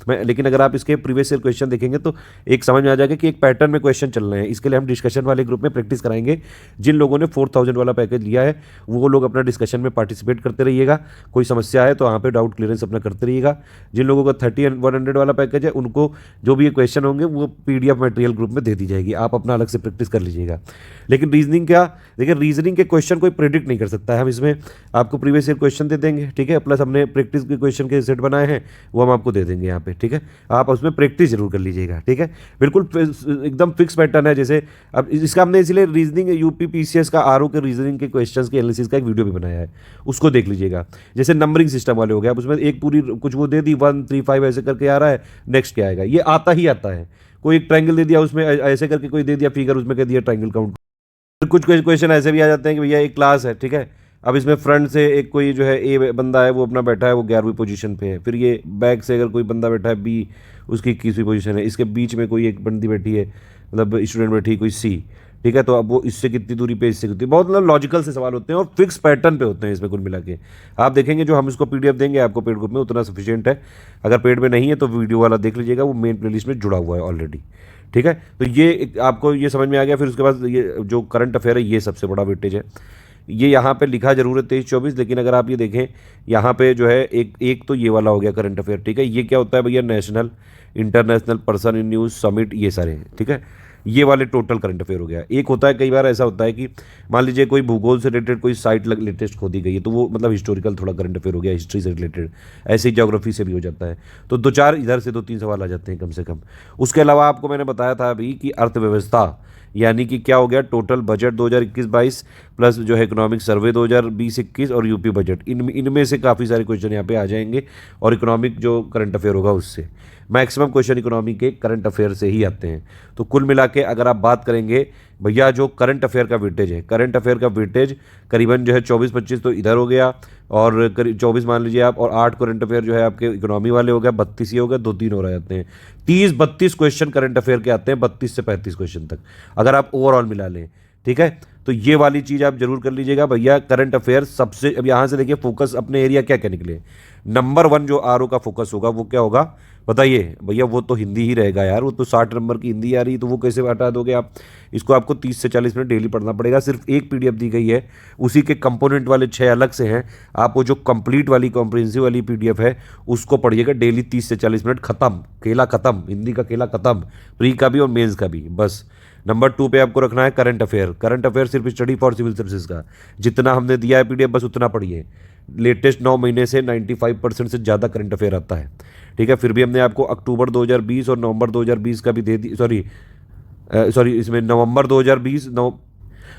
[SPEAKER 1] मैं, लेकिन अगर आप इसके प्रीवियस ईयर क्वेश्चन देखेंगे तो एक समझ में आ जाएगा कि एक पैटर्न में क्वेश्चन चल रहे हैं। इसके लिए हम डिस्कशन वाले ग्रुप में प्रैक्टिस कराएंगे। जिन लोगों ने 4000 वाला पैकेज लिया है वो लोग अपना डिस्कशन में पार्टिसिपेट करते रहिएगा, कोई समस्या है तो वहाँ पे डाउट क्लियरेंस अपना करते रहिएगा। जिन लोगों का 30-100 वाला पैकेज है उनको जो भी ये क्वेश्चन होंगे वो पीडीएफ मटेरियल ग्रुप में दे दी जाएगी, आप अपना अलग से प्रैक्टिस कर लीजिएगा। लेकिन रीजनिंग क्या, देखिए रीजनिंग के क्वेश्चन कोई प्रेडिक्ट नहीं कर सकता है, हम इसमें आपको प्रीवियस ईयर क्वेश्चन दे देंगे, ठीक है, प्लस हमने प्रैक्टिस के क्वेश्चन के सेट बनाए हैं वो हम आपको दे देंगे यहाँ पे, ठीक है। आप उसमें प्रैक्टिस जरूर कर लीजिएगा, ठीक है। बिल्कुल एकदम फिक्स पैटर्न है। जैसे अब इसका हमने इसलिए रीजनिंग यूपी पीसीएस का आरओ के रीजनिंग के क्वेश्चंस के एनालिसिस का एक वीडियो भी बनाया है, उसको देख लीजिएगा। जैसे नंबरिंग सिस्टम वाले हो गए, अब उसमें एक पूरी कुछ वो दे दी 1 3 5 ऐसे करके आ रहा है, नेक्स्ट क्या आएगा ये आता ही आता है। कोई एक ट्रायंगल दे दिया उसमें ऐसे करके कोई दे दिया फिगर, उसमें कह दिया ट्रायंगल काउंट। कुछ क्वेश्चन ऐसे भी आ जाते हैं कि भैया एक क्लास है, ठीक है, अब इसमें फ्रंट से एक कोई जो है ए बंदा है वो अपना बैठा है, वो 11वीं पोजीशन पे है, फिर ये बैक से अगर कोई बंदा बैठा है बी, उसकी 21वीं पोजीशन है, इसके बीच में कोई एक बंदी बैठी है, मतलब स्टूडेंट बैठी है कोई सी, ठीक है, तो अब वो इससे कितनी दूरी पे, इससे कितनी, बहुत मतलब लॉजिकल से सवाल होते हैं और फिक्स पैटर्न पे होते हैं इसमें कुल मिला के। आप देखेंगे जो हम इसको पीडीएफ देंगे आपको पेड ग्रुप में उतना सफिशिएंट है। अगर पेड में नहीं है तो वीडियो वाला देख लीजिएगा, वो मेन प्लेलिस्ट में जुड़ा हुआ है ऑलरेडी, ठीक है। तो ये आपको ये समझ में आ गया। फिर उसके बाद ये जो करंट अफेयर है ये सबसे बड़ा वेटेज है। ये यहाँ पे लिखा जरूर है 23-24, लेकिन अगर आप ये देखें यहाँ पे जो है एक तो ये वाला हो गया करंट अफेयर, ठीक है। ये क्या होता है भैया, national, international, person in news, summit, ये सारे हैं, ठीक है। ये वाले टोटल करंट अफेयर हो गया। एक होता है, कई बार ऐसा होता है कि मान लीजिए कोई भूगोल से रिलेटेड कोई साइट लेटेस्ट खोदी गई है तो वो मतलब हिस्टोरिकल थोड़ा करंट अफेयर हो गया, हिस्ट्री से रिलेटेड। ऐसे ही ज्योग्राफी से भी हो जाता है, तो 2-4 इधर से 2-3 सवाल आ जाते हैं कम से कम। उसके अलावा आपको मैंने बताया था अभी कि अर्थव्यवस्था, यानी कि क्या हो गया, टोटल बजट 2021-22 प्लस जो है इकोनॉमिक सर्वे 2020-21 और यूपी बजट, इनमें से काफ़ी सारे क्वेश्चन यहाँ पे आ जाएंगे। और इकोनॉमिक जो करंट अफेयर होगा उससे मैक्सिमम क्वेश्चन इकोनॉमी के करंट अफेयर से ही आते हैं। तो कुल मिला के अगर आप बात करेंगे भैया जो करंट अफेयर का वेटेज है, करंट अफेयर का वेटेज करीबन जो है 24-25 तो इधर हो गया, और करीब 24 मान लीजिए आप, और 8 करंट अफेयर जो है आपके इकोनॉमी वाले हो गया, 32 ही हो गया, 2-3 हो रह जाते हैं। 30-32 क्वेश्चन करंट अफेयर के आते हैं, 32 से 35 क्वेश्चन तक अगर आप ओवरऑल मिला लें, ठीक है। तो ये वाली चीज़ आप जरूर कर लीजिएगा भैया। करंट अफेयर सबसे, अब यहाँ से देखिए फोकस अपने एरिया क्या क्या निकले। नंबर 1 जो आरओ का फोकस होगा वो क्या होगा बताइए भैया, वो तो हिंदी ही रहेगा यार, वो तो 60 नंबर की हिंदी आ रही है, तो वो कैसे हटा दोगे आप। इसको आपको 30 से 40 मिनट डेली पढ़ना पड़ेगा। सिर्फ एक पीडीएफ दी गई है, उसी के कंपोनेंट वाले 6 अलग से हैं। आप वो जो कंप्लीट वाली कॉम्प्रिहेंसिव वाली पीडीएफ है उसको पढ़िएगा डेली 30 से 40 मिनट, खत्म, केला खत्म, हिंदी का केला खत्म, प्री का भी और मेंस का भी। बस नंबर 2 पे आपको रखना है करंट अफेयर। करंट अफेयर सिर्फ स्टडी फॉर सिविल सर्विसेज का, जितना हमने दिया है पीडीएफ बस उतना पढ़िए। लेटेस्ट 9 महीने से 95% से ज़्यादा करंट अफेयर आता है, ठीक है। फिर भी हमने आपको अक्टूबर 2020 और नवंबर 2020 का भी दे दी, सॉरी इसमें नवंबर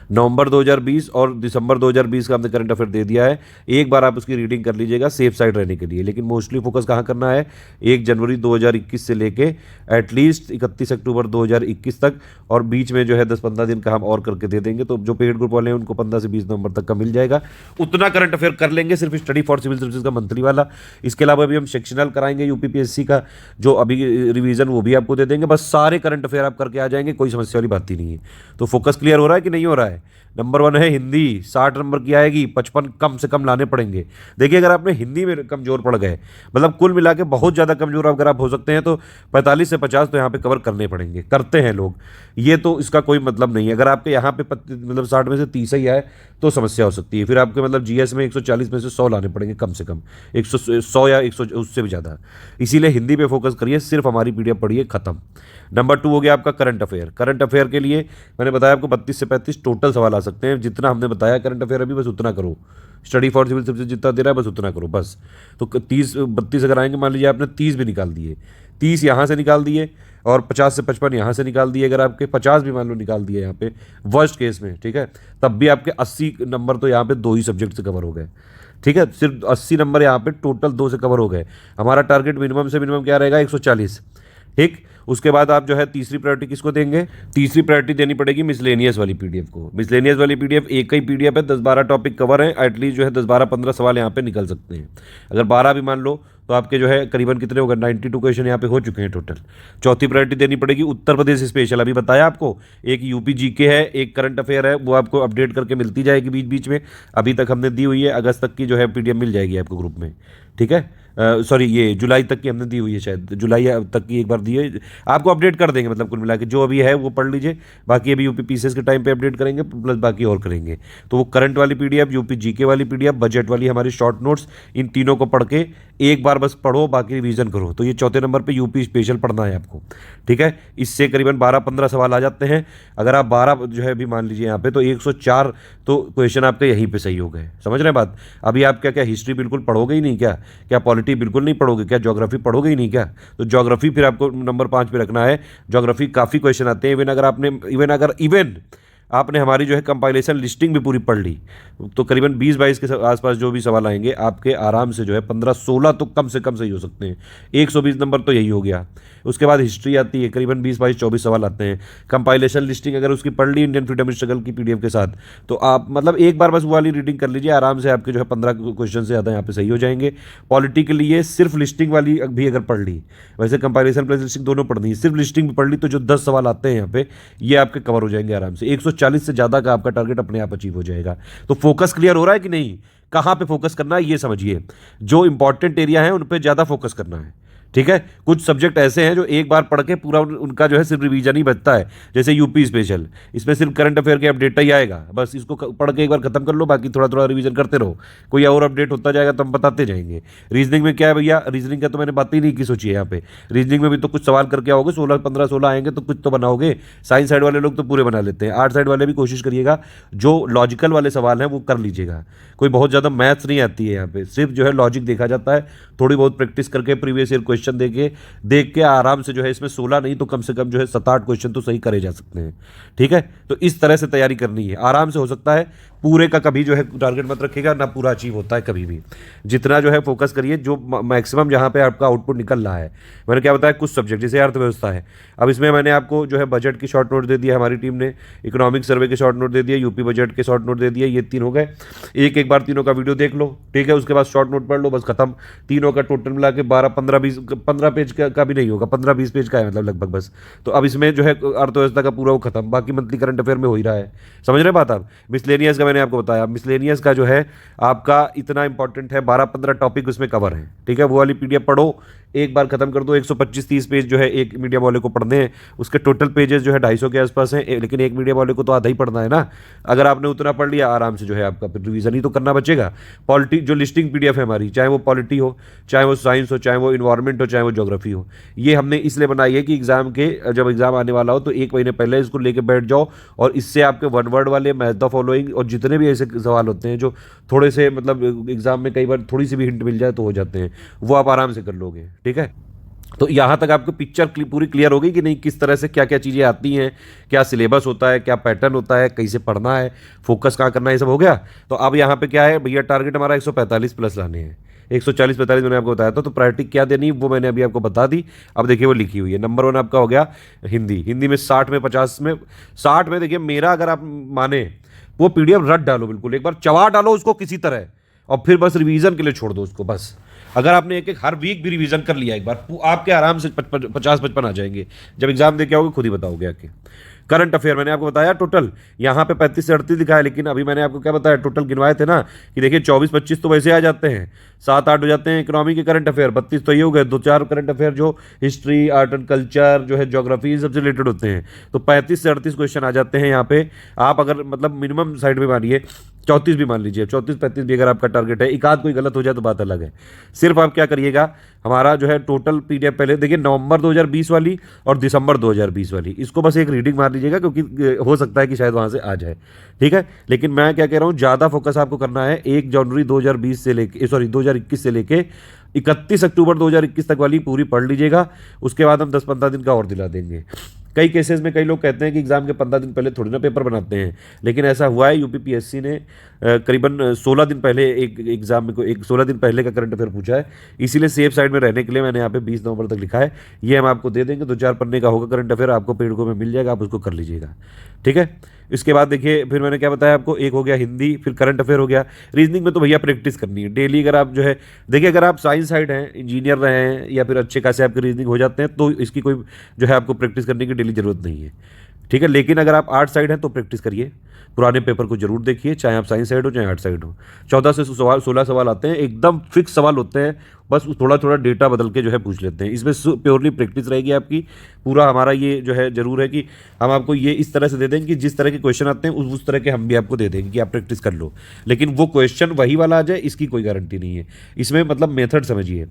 [SPEAKER 1] 2020 और दिसंबर 2020 का हमने करंट अफेयर दे दिया है। एक बार आप उसकी रीडिंग कर लीजिएगा सेफ साइड रहने के लिए। लेकिन मोस्टली फोकस कहाँ करना है, 1 जनवरी 2021 से लेके एटलीस्ट 31 अक्टूबर 2021 तक, और बीच में जो है 10-15 दिन का हम और करके दे देंगे। तो जो पेड ग्रुप वाले हैं उनको 15 से 20 नवंबर तक का मिल जाएगा। उतना करंट अफेयर कर लेंगे सिर्फ स्टडी फॉर सिविल सर्विसेज का मंथली वाला। इसके अलावा अभी हम सेक्शनल कराएंगे यूपीपीएससी का, जो अभी रिवीजन वो भी आपको दे देंगे। बस सारे करंट अफेयर आप करके आ जाएंगे, कोई समस्या वाली बात ही नहीं है। तो फोकस क्लियर हो रहा है कि नहीं हो रहा है।
[SPEAKER 2] है। नंबर 1 है हिंदी, 60 नंबर की आएगी, 55 कम से कम लाने पड़ेंगे। देखिए अगर आपने हिंदी में कमज़ोर पड़ गए, मतलब कुल मिला के बहुत ज़्यादा कमज़ोर अगर आप हो सकते हैं, तो 45 से 50 तो यहाँ पे कवर करने पड़ेंगे, करते हैं लोग। ये तो इसका कोई मतलब नहीं है। अगर आपके यहाँ पे मतलब 60 में से 30 ही आए तो समस्या हो सकती है। फिर आपके मतलब जीएस में 140 में से 100 लाने पड़ेंगे कम से कम, 100 या 100 उससे भी ज़्यादा। इसीलिए हिंदी पे फोकस करिए, सिर्फ हमारी पीडीएफ पढ़िए, खत्म। नंबर 2 हो गया आपका करंट अफेयर। करंट अफेयर के लिए मैंने बताया आपको 32 से 35 टोटल सवाल आ सकते हैं। जितना हमने बताया करंट अफेयर अभी, बस उतना करो। स्टडी फॉर सिविल सर्विसेज जितना दे रहा है बस उतना करो बस। तो 30-32 अगर आएंगे, मान लीजिए आपने 30 भी निकाल दिए, 30 यहाँ से निकाल दिए और 50 से 55 यहाँ से निकाल दिए, अगर आपके 50 भी मान लो निकाल दिए यहाँ पे वर्स्ट केस में, ठीक है, तब भी आपके 80 नंबर तो यहाँ पे 2 ही सब्जेक्ट से कवर हो गए। ठीक है, सिर्फ 80 नंबर यहाँ पे टोटल 2 से कवर हो गए। हमारा टारगेट मिनिमम से मिनिमम क्या रहेगा, 140। ठीक, उसके बाद आप जो है तीसरी प्रायोरिटी किसको देंगे, तीसरी प्रायोरिटी देनी पड़ेगी मिसलेनियस वाली पीडीएफ को। मिसलेनियस वाली पीडीएफ एक ही पीडीएफ है, 10-12 टॉपिक कवर है, एटलीस्ट जो है 10-12-15 सवाल यहाँ पे निकल सकते हैं। अगर 12 भी मान लो तो आपके जो है करीबन कितने होगा, 92 क्वेश्चन यहाँ पे हो चुके हैं टोटल। चौथी प्रायोरिटी देनी पड़ेगी उत्तर प्रदेश स्पेशल। अभी बताया आपको, एक यूपी जीके है, एक करंट अफेयर है, वो आपको अपडेट करके मिलती जाएगी बीच बीच में। अभी तक हमने दी हुई है, अगस्त तक की जो है पीडीएफ मिल जाएगी आपको ग्रुप में। ठीक है, सॉरी ये जुलाई तक की हमने दी हुई है, शायद जुलाई तक की एक बार दी है, आपको अपडेट कर देंगे। मतलब कुल मिला के जो अभी है वो पढ़ लीजिए, बाकी अभी यूपी पीसीएस के टाइम पे अपडेट करेंगे, प्लस बाकी और करेंगे। तो वो करंट वाली पीडीएफ, यूपी जीके वाली पीडीएफ, बजट वाली हमारी शॉर्ट नोट्स, इन तीनों को पढ़ के एक बार बस पढ़ो, बाकी रिवीजन करो। तो ये चौथे नंबर पे यूपी स्पेशल पढ़ना है आपको। ठीक है, इससे करीबन 12-15 सवाल आ जाते हैं। अगर आप 12 जो है अभी मान लीजिए यहाँ पे, तो 104 तो क्वेश्चन आपके यहीं पे सही हो गए। समझ रहे हैं बात। अभी आप क्या क्या हिस्ट्री बिल्कुल पढ़ोगे ही नहीं क्या, क्या पॉलिटी बिल्कुल नहीं पढ़ोगे क्या, ज्योग्राफी पढ़ोगे ही नहीं क्या। तो ज्योग्राफी फिर आपको नंबर 5 पे रखना है। ज्योग्राफी काफ़ी क्वेश्चन आते हैं। इवन आपने हमारी जो है कंपाइलेशन लिस्टिंग भी पूरी पढ़ ली, तो करीबन 20-22 के आसपास जो भी सवाल आएंगे आपके आराम से जो है 15-16 तो कम से कम सही हो सकते हैं। 120 नंबर तो यही हो गया। उसके बाद हिस्ट्री आती है, करीबन 20-22-24 सवाल आते हैं। कंपाइलेशन लिस्टिंग अगर उसकी पढ़ ली इंडियन फ्रीडम स्ट्रगल की पीडीएफ के साथ, तो आप मतलब एक बार बस वो वाली रीडिंग कर लीजिए, आराम से आपके जो है 15 क्वेश्चन से ज़्यादा यहाँ पे सही हो जाएंगे। पॉलिटी के लिए सिर्फ लिस्टिंग वाली भी अगर पढ़ ली, वैसे कंपाइलेशन प्लस लिस्टिंग दोनों पढ़नी है, सिर्फ लिस्टिंग भी पढ़ ली तो जो 10 सवाल आते हैं यहाँ पे, ये आपके कवर हो जाएंगे आराम से। 140 से ज़्यादा का आपका टारगेट अपने आप अचीव हो जाएगा। तो फोकस क्लियर हो रहा है कि नहीं, कहाँ पे फोकस करना है ये समझिए। जो इंपॉर्टेंट एरिया है उन पे ज़्यादा फोकस करना है। ठीक है, कुछ सब्जेक्ट ऐसे हैं जो एक बार पढ़ के पूरा उनका जो है सिर्फ रिवीजन ही बचता है, जैसे यूपी स्पेशल, इसमें सिर्फ करंट अफेयर के अपडेट ही आएगा, बस इसको पढ़ के एक बार खत्म कर लो, बाकी थोड़ा थोड़ा रिवीजन करते रहो। कोई और अपडेट होता जाएगा तो हम बताते जाएंगे। रीजनिंग में क्या है भैया, रीजनिंग का तो मैंने बात ही नहीं की, सोचिए यहाँ पे रीजनिंग में भी तो कुछ सवाल करके आओगे, 16-15-16 आएंगे तो कुछ तो बनाओगे। साइंस साइड वाले लोग तो पूरे बना लेते हैं, आर्ट साइड वाले भी कोशिश करिएगा, जो लॉजिकल वाले सवाल हैं वो कर लीजिएगा। कोई बहुत ज़्यादा मैथ्स नहीं आती है यहाँ पे, सिर्फ जो है लॉजिक देखा जाता है। थोड़ी बहुत प्रैक्टिस करके प्रीवियस ईयर क्वेश्चन देख के आराम से जो है इसमें 16 नहीं तो कम से कम जो है 7-8 क्वेश्चन तो सही करे जा सकते हैं। ठीक है, तो इस तरह से तैयारी करनी है, आराम से हो सकता है। पूरे का कभी जो है टारगेट मत रखिएगा, ना पूरा अचीव होता है कभी भी। जितना जो है फोकस करिए, जो मैक्सिमम जहाँ पे आपका आउटपुट निकल रहा है। मैंने क्या बताया, कुछ सब्जेक्ट जैसे अर्थव्यवस्था है, अब इसमें मैंने आपको जो है बजट की शॉर्ट नोट दे दिया हमारी टीम ने, इकोनॉमिक सर्वे के शॉर्ट नोट दे दिए, यूपी बजट के शॉर्ट नोट दे दिए, ये 3 हो गए। एक बार तीनों का वीडियो देख लो, ठीक है, उसके बाद शॉर्ट नोट पढ़ लो, बस खत्म। तीनों का टोटल मिला के 12-15-20-15 पेज का भी नहीं होगा, 15-20 पेज का है मतलब लगभग बस। तो अब इसमें जो है अर्थव्यवस्था का पूरा वो खत्म, बाकी मंथली करंट अफेयर में हो ही रहा है। समझ रहे बात आप। मिसलेनियस का मैंने आपको बताया, मिसलेनियस का जो है आपका इतना इंपॉर्टेंट है, 12-15 टॉपिक उसमें कवर है। ठीक है, वो वाली पीडीएफ पढ़ो, एक बार खत्म कर दो। 125-30 पेज जो है एक मीडियम वाले को पढ़ने हैं, उसके टोटल पेजेस जो है 250 के आसपास हैं, लेकिन एक मीडियम वाले को तो आधा ही पढ़ना है ना। अगर आपने उतना पढ़ लिया, आराम से जो है आपका रिवीजन ही तो करना बचेगा। पॉलिटी जो लिस्टिंग पीडीएफ है हमारी, चाहे वो पॉलिटी हो, चाहे वो साइंस हो, चाहे वो इन्वायरमेंट हो, चाहे वो ज्योग्राफी हो, ये हमने इसलिए बनाई है कि एग्जाम के जब एग्जाम आने वाला हो तो 1 महीने पहले इसको लेके बैठ जाओ, और इससे आपके वन वर्ड वाले, मैथ द फॉलोइंग और जितने भी ऐसे सवाल होते हैं जो थोड़े से मतलब एग्जाम में कई बार थोड़ी सी भी हिंट मिल जाए तो हो जाते हैं, वो आप आराम से कर लोगे। ठीक है, तो यहाँ तक आपको पिक्चर पूरी क्लियर हो गई कि नहीं, किस तरह से क्या क्या चीज़ें आती हैं, क्या सिलेबस होता है, क्या पैटर्न होता है, कैसे पढ़ना है, फोकस कहाँ करना है, ये सब हो गया। तो अब यहाँ पे क्या है भैया, टारगेट हमारा 145 प्लस लाने हैं। 140-45 मैंने आपको बताया था, तो प्रायोरिटी क्या देनी वो मैंने अभी आपको बता दी। अब देखिए वो लिखी हुई है। नंबर 1 आपका हो गया हिंदी में 60 में 50 में 60 में देखिए मेरा, अगर आप माने वो पीडीएफ रट डालो, बिल्कुल एक बार चबा डालो उसको किसी तरह, और फिर बस रिवीजन के लिए छोड़ दो उसको बस। अगर आपने एक हर वीक भी रिवीजन कर लिया एक बार, आपके आराम से 50-55 आ जाएंगे। जब एग्जाम दे के आओगे खुद ही बताओगे आके। करंट अफेयर मैंने आपको बताया टोटल यहाँ पे 35 से 38 दिखा है, लेकिन अभी मैंने आपको क्या बताया टोटल गिनवाए थे ना कि देखिए 24-25 तो वैसे आ जाते हैं, 7-8 हो जाते हैं इकोनॉमी के करंट अफेयर, 32 तो ये हो गए, 2-4 करंट अफेयर जो हिस्ट्री आर्ट एंड कल्चर जो है ज्योग्राफी सबसे रिलेटेड होते हैं, तो 35 से 38 क्वेश्चन आ जाते हैं यहाँ पे। आप अगर मतलब मिनिमम साइड में मानिए 34 भी मान लीजिए, 34-35 भी अगर आपका टारगेट है, एक आध कोई गलत हो जाए तो बात अलग है। सिर्फ आप क्या करिएगा, हमारा जो है टोटल पीडीएफ पहले देखिए नवंबर 2020 वाली और दिसंबर 2020 वाली, इसको बस एक रीडिंग मार लीजिएगा क्योंकि हो सकता है कि शायद वहाँ से आ जाए, ठीक है। लेकिन मैं क्या कह रहा हूँ, ज़्यादा फोकस आपको करना है 1 जनवरी 2020 से लेके 2021 से लेके 31 अक्टूबर 2021 तक वाली पूरी पढ़ लीजिएगा। उसके बाद हम 10-15 दिन का और दिला देंगे। कई केसेस में कई लोग कहते हैं कि एग्जाम के 15 दिन पहले थोड़ी ना पेपर बनाते हैं, लेकिन ऐसा हुआ है यूपीपीएससी ने करीबन 16 दिन पहले एक एग्जाम में को एक 16 दिन पहले का करंट अफेयर पूछा है। इसीलिए सेफ साइड में रहने के लिए मैंने यहाँ पे 20 नवंबर तक लिखा है। ये हम आपको दे देंगे, 2-4 पन्ने का होगा करंट अफेयर, आपको पेडको में मिल जाएगा, आप उसको कर लीजिएगा, ठीक है। इसके बाद देखिए फिर मैंने क्या बताया आपको, एक हो गया हिंदी, फिर करंट अफेयर हो गया। रीजनिंग में तो भैया प्रैक्टिस करनी है डेली। अगर आप जो है देखिए, अगर आप साइंस साइड हैं, इंजीनियर रहे हैं या फिर अच्छे खासे आपके रीजनिंग हो जाते हैं, तो इसकी कोई जो है आपको प्रैक्टिस करने की डेली जरूरत नहीं है, ठीक है। लेकिन अगर आप आर्ट साइड हैं तो प्रैक्टिस करिए, पुराने पेपर को जरूर देखिए, चाहे आप साइंस साइड हो चाहे आर्ट साइड हो। 14 से 16 सवाल आते हैं, एकदम फिक्स सवाल होते हैं, बस थोड़ा थोड़ा डेटा बदल के जो है पूछ लेते हैं। इसमें प्योरली प्रैक्टिस रहेगी आपकी। पूरा हमारा ये जो है जरूर है कि हम आपको ये इस तरह से दे देंगे कि जिस तरह के क्वेश्चन आते हैं उस तरह के हम भी आपको दे देंगे कि आप प्रैक्टिस कर लो, लेकिन वो क्वेश्चन वही वाला आ जाए इसकी कोई गारंटी नहीं है। इसमें मतलब मेथड समझिए,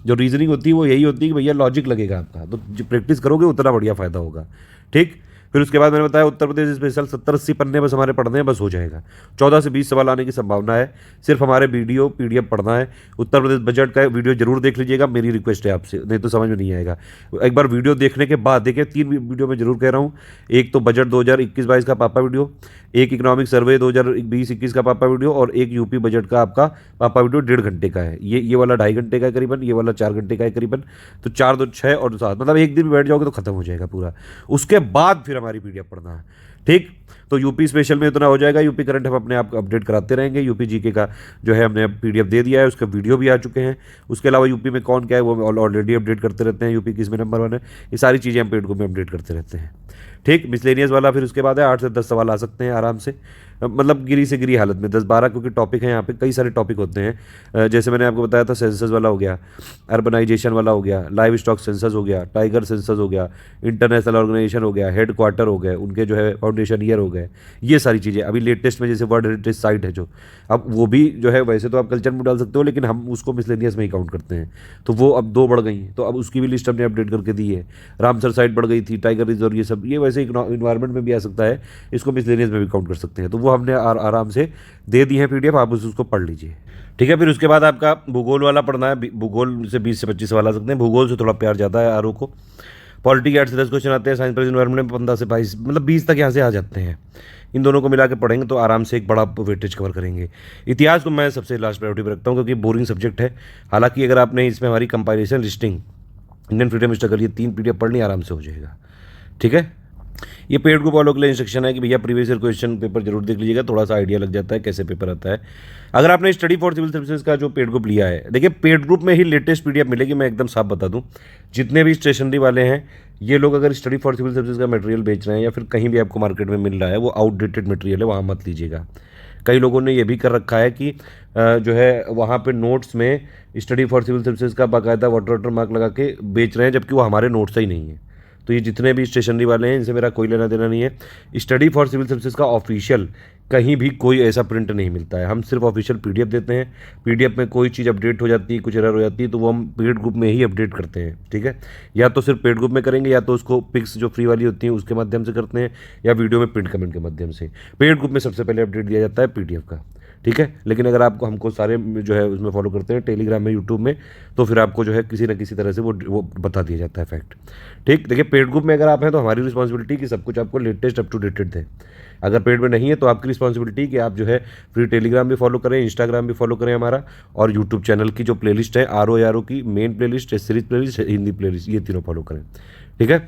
[SPEAKER 2] जो रीजनिंग होती है वो यही होती है कि भैया लॉजिक लगेगा आपका, तो जो प्रैक्टिस करोगे उतना बढ़िया फायदा होगा, ठीक। फिर उसके बाद मैंने बताया उत्तर प्रदेश स्पेशल 70-80 पन्ने बस हमारे पढ़ने हैं, बस हो जाएगा। 14 से 20 सवाल आने की संभावना है। सिर्फ हमारे वीडियो पीडीएफ पढ़ना है। उत्तर प्रदेश बजट का वीडियो जरूर देख लीजिएगा, मेरी रिक्वेस्ट है आपसे, नहीं तो समझ में नहीं आएगा। एक बार वीडियो देखने के बाद देखिए, 3 वीडियो में जरूर कह रहा हूँ, एक तो बजट 2021-22 का पापा वीडियो, एक इकोनॉमिक सर्वे 2020-21 का पापा वीडियो, और एक यूपी बजट का आपका पापा वीडियो 1.5 घंटे का है। ये वाला 2.5 घंटे का है करीबन, ये वाला 4 घंटे का है करीबन। तो 4, 2, 6 और 7, मतलब एक दिन में बैठ जाओगे तो खत्म हो जाएगा पूरा। उसके बाद फिर हमारी पीडीएफ पढ़ना है, ठीक। तो यूपी स्पेशल में इतना हो जाएगा। यूपी करंट हम अपने आप अपडेट कराते रहेंगे। यूपी जीके का जो है हमने पीडीएफ दे दिया है, उसका वीडियो भी आ चुके हैं। उसके अलावा यूपी में कौन क्या है वो ऑलरेडी अपडेट करते रहते हैं, यूपी किस में नंबर 1 है, ये सारी चीज़ें हम पेडको में अपडेट करते रहते हैं, ठीक। मिसलेनियस वाला फिर उसके बाद है 8 से 10 सवाल आ सकते हैं आराम से, मतलब गिरी से गिरी हालत में 10-12, क्योंकि टॉपिक है यहाँ पे, कई सारे टॉपिक होते हैं। जैसे मैंने आपको बताया था सेंसस वाला हो गया, अर्बनाइजेशन वाला हो गया, लाइव स्टॉक सेंसस हो गया, टाइगर सेंसस हो गया, इंटरनेशनल ऑर्गेनाइजेशन हो गया, हेड क्वार्टर हो गए, उनके जो है फाउंडेशन ईयर हो गए, ये सारी चीज़ें। अभी लेटेस्ट में जैसे वर्ल्ड हेरिटेज साइट है जो, अब वो भी जो है वैसे तो आप कल्चर में डाल सकते हो, लेकिन हम उसको मिसलेनियस में ही काउंट करते हैं, तो वो अब 2 बढ़ गई हैं, तो अब उसकी भी लिस्ट हमने अपडेट करके दी है। रामसर साइट बढ़ गई थी, टाइगर रिजर्व, ये सब ये वैसे इन्वायरमेंट में भी आ सकता है, इसको मिसलेनियस में भी काउंट कर सकते हैं। तो वो हमने आराम से दे दी है पीडीएफ, आप उसको पढ़ लीजिए, ठीक है। फिर उसके बाद आपका भूगोल वाला पढ़ना है। भूगोल से 20 से 25 सवाल आ सकते हैं, भूगोल से थोड़ा प्यार ज़्यादा है आरओ को। पॉलिटी के 8 से 10 क्वेश्चन आते हैं, साइंस प्लस इन्वायरमेंट में 15 से 22, मतलब 20 तक यहाँ से आ जाते हैं। इन दोनों को मिला के पढ़ेंगे तो आराम से एक बड़ा वेटेज कवर करेंगे। इतिहास को मैं सबसे लास्ट प्रायोरिटी पर रखता हूँ क्योंकि बोरिंग सब्जेक्ट है। हालांकि अगर आपने इसमें हमारी compilation listing, Indian freedom struggle, ये 3 पीडीएफ पढ़नी आराम से हो जाएगा, ठीक है। ये पेड ग्रुप वालों के लिए इंस्ट्रक्शन है कि भैया प्रीवियस ईयर क्वेश्चन पेपर जरूर देख लीजिएगा, थोड़ा सा आइडिया लग जाता है कैसे पेपर आता है। अगर आपने स्टडी फॉर सिविल सर्विसेज का जो पेड ग्रुप लिया है, देखिए पेड ग्रुप में ही लेटेस्ट पीडीएफ मिलेगी। मैं एकदम साफ बता दूं, जितने भी स्टेशनरी वाले हैं ये लोग अगर स्टडी फॉर सिविल सर्विसेज का मटेरियल बेच रहे हैं या फिर कहीं भी आपको मार्केट में मिल रहा है, वो आउटडेटेड मटेरियल है, वहाँ मत लीजिएगा। कई लोगों ने ये भी कर रखा है कि जो है वहाँ पे नोट्स में स्टडी फॉर सिविल सर्विसेज का बाकायदा वाटर मार्क लगा के बेच रहे हैं, जबकि वो हमारे नोट्स ही नहीं है। तो ये जितने भी स्टेशनरी वाले हैं इनसे मेरा कोई लेना देना नहीं है। स्टडी फॉर सिविल सर्विसेज का ऑफिशियल कहीं भी कोई ऐसा प्रिंट नहीं मिलता है, हम सिर्फ ऑफिशियल पीडीएफ देते हैं। पीडीएफ में कोई चीज़ अपडेट हो जाती है, कुछ एरर हो जाती है, तो वो हम पेड ग्रुप में ही अपडेट करते हैं, ठीक है। या तो सिर्फ पेड ग्रुप में करेंगे, या तो उसको पिक्स जो फ्री वाली होती हैं उसके माध्यम से करते हैं, या वीडियो में प्रिंट कमेंट के माध्यम से। पेड ग्रुप में सबसे पहले अपडेट दिया जाता है पीडीएफ का, ठीक है। लेकिन अगर आपको हमको सारे जो है उसमें फॉलो करते हैं टेलीग्राम में, यूट्यूब में, तो फिर आपको जो है किसी न किसी तरह से वो बता दिया जाता है फैक्ट, ठीक। देखिए पेड ग्रुप में अगर आप हैं तो हमारी रिस्पॉन्सिबिलिटी कि सब कुछ आपको लेटेस्ट अप टू डेटेड दें। अगर पेड में नहीं है तो आपकी रिस्पॉन्सिबिलिटी कि आप जो है फ्री टेलीग्राम भी फॉलो करें, इंस्टाग्राम भी फॉलो करें हमारा, और यूट्यूब चैनल की जो प्लेलिस्ट है आरओ की main playlist, series playlist, Hindi playlist, ये तीनों फॉलो करें, ठीक है।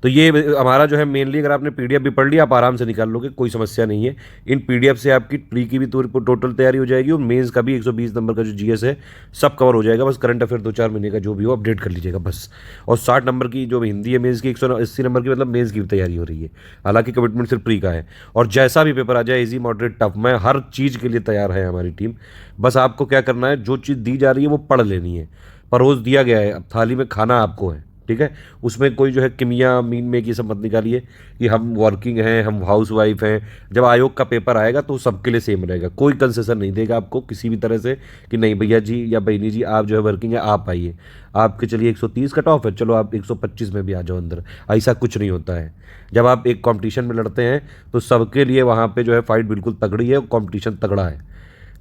[SPEAKER 2] तो ये हमारा जो है मेनली, अगर आपने पीडीएफ भी पढ़ लिया आप आराम से निकाल लोगे, कोई समस्या नहीं है। इन पीडीएफ से आपकी प्री की भी टोटल तैयारी हो जाएगी और मेंस का भी 120 नंबर का जो जीएस है सब कवर हो जाएगा। बस करंट अफेयर 2-4 महीने का जो भी हो अपडेट कर लीजिएगा बस। और 60 नंबर की जो हिंदी है मेंस की, 180 नंबर की मतलब मेंस की भी तैयारी हो रही है। हालांकि कमिटमेंट सिर्फ प्री का है, और जैसा भी पेपर आ जाए इजी मॉडरेट टफ, मैं हर चीज़ के लिए तैयार है हमारी टीम। बस आपको क्या करना है, जो चीज़ दी जा रही है वो पढ़ लेनी है। परोस दिया गया है, अब थाली में खाना आपको है, ठीक है। उसमें कोई जो है किमिया मीन में ये सब मत निकालिए कि हम वर्किंग हैं, हम हाउस वाइफ हैं। जब आयोग का पेपर आएगा तो सबके लिए सेम रहेगा, कोई कंसेशन नहीं देगा आपको किसी भी तरह से कि नहीं भैया जी या बहनी जी आप जो है वर्किंग है आप आइए। आपके चलिए 130 कट ऑफ है, चलो आप 125 में भी आ जाओ अंदर, ऐसा कुछ नहीं होता है। जब आप एक कंपटीशन में लड़ते हैं तो सबके लिए वहाँ पे जो है फाइट बिल्कुल तगड़ी है, कंपटीशन तगड़ा है।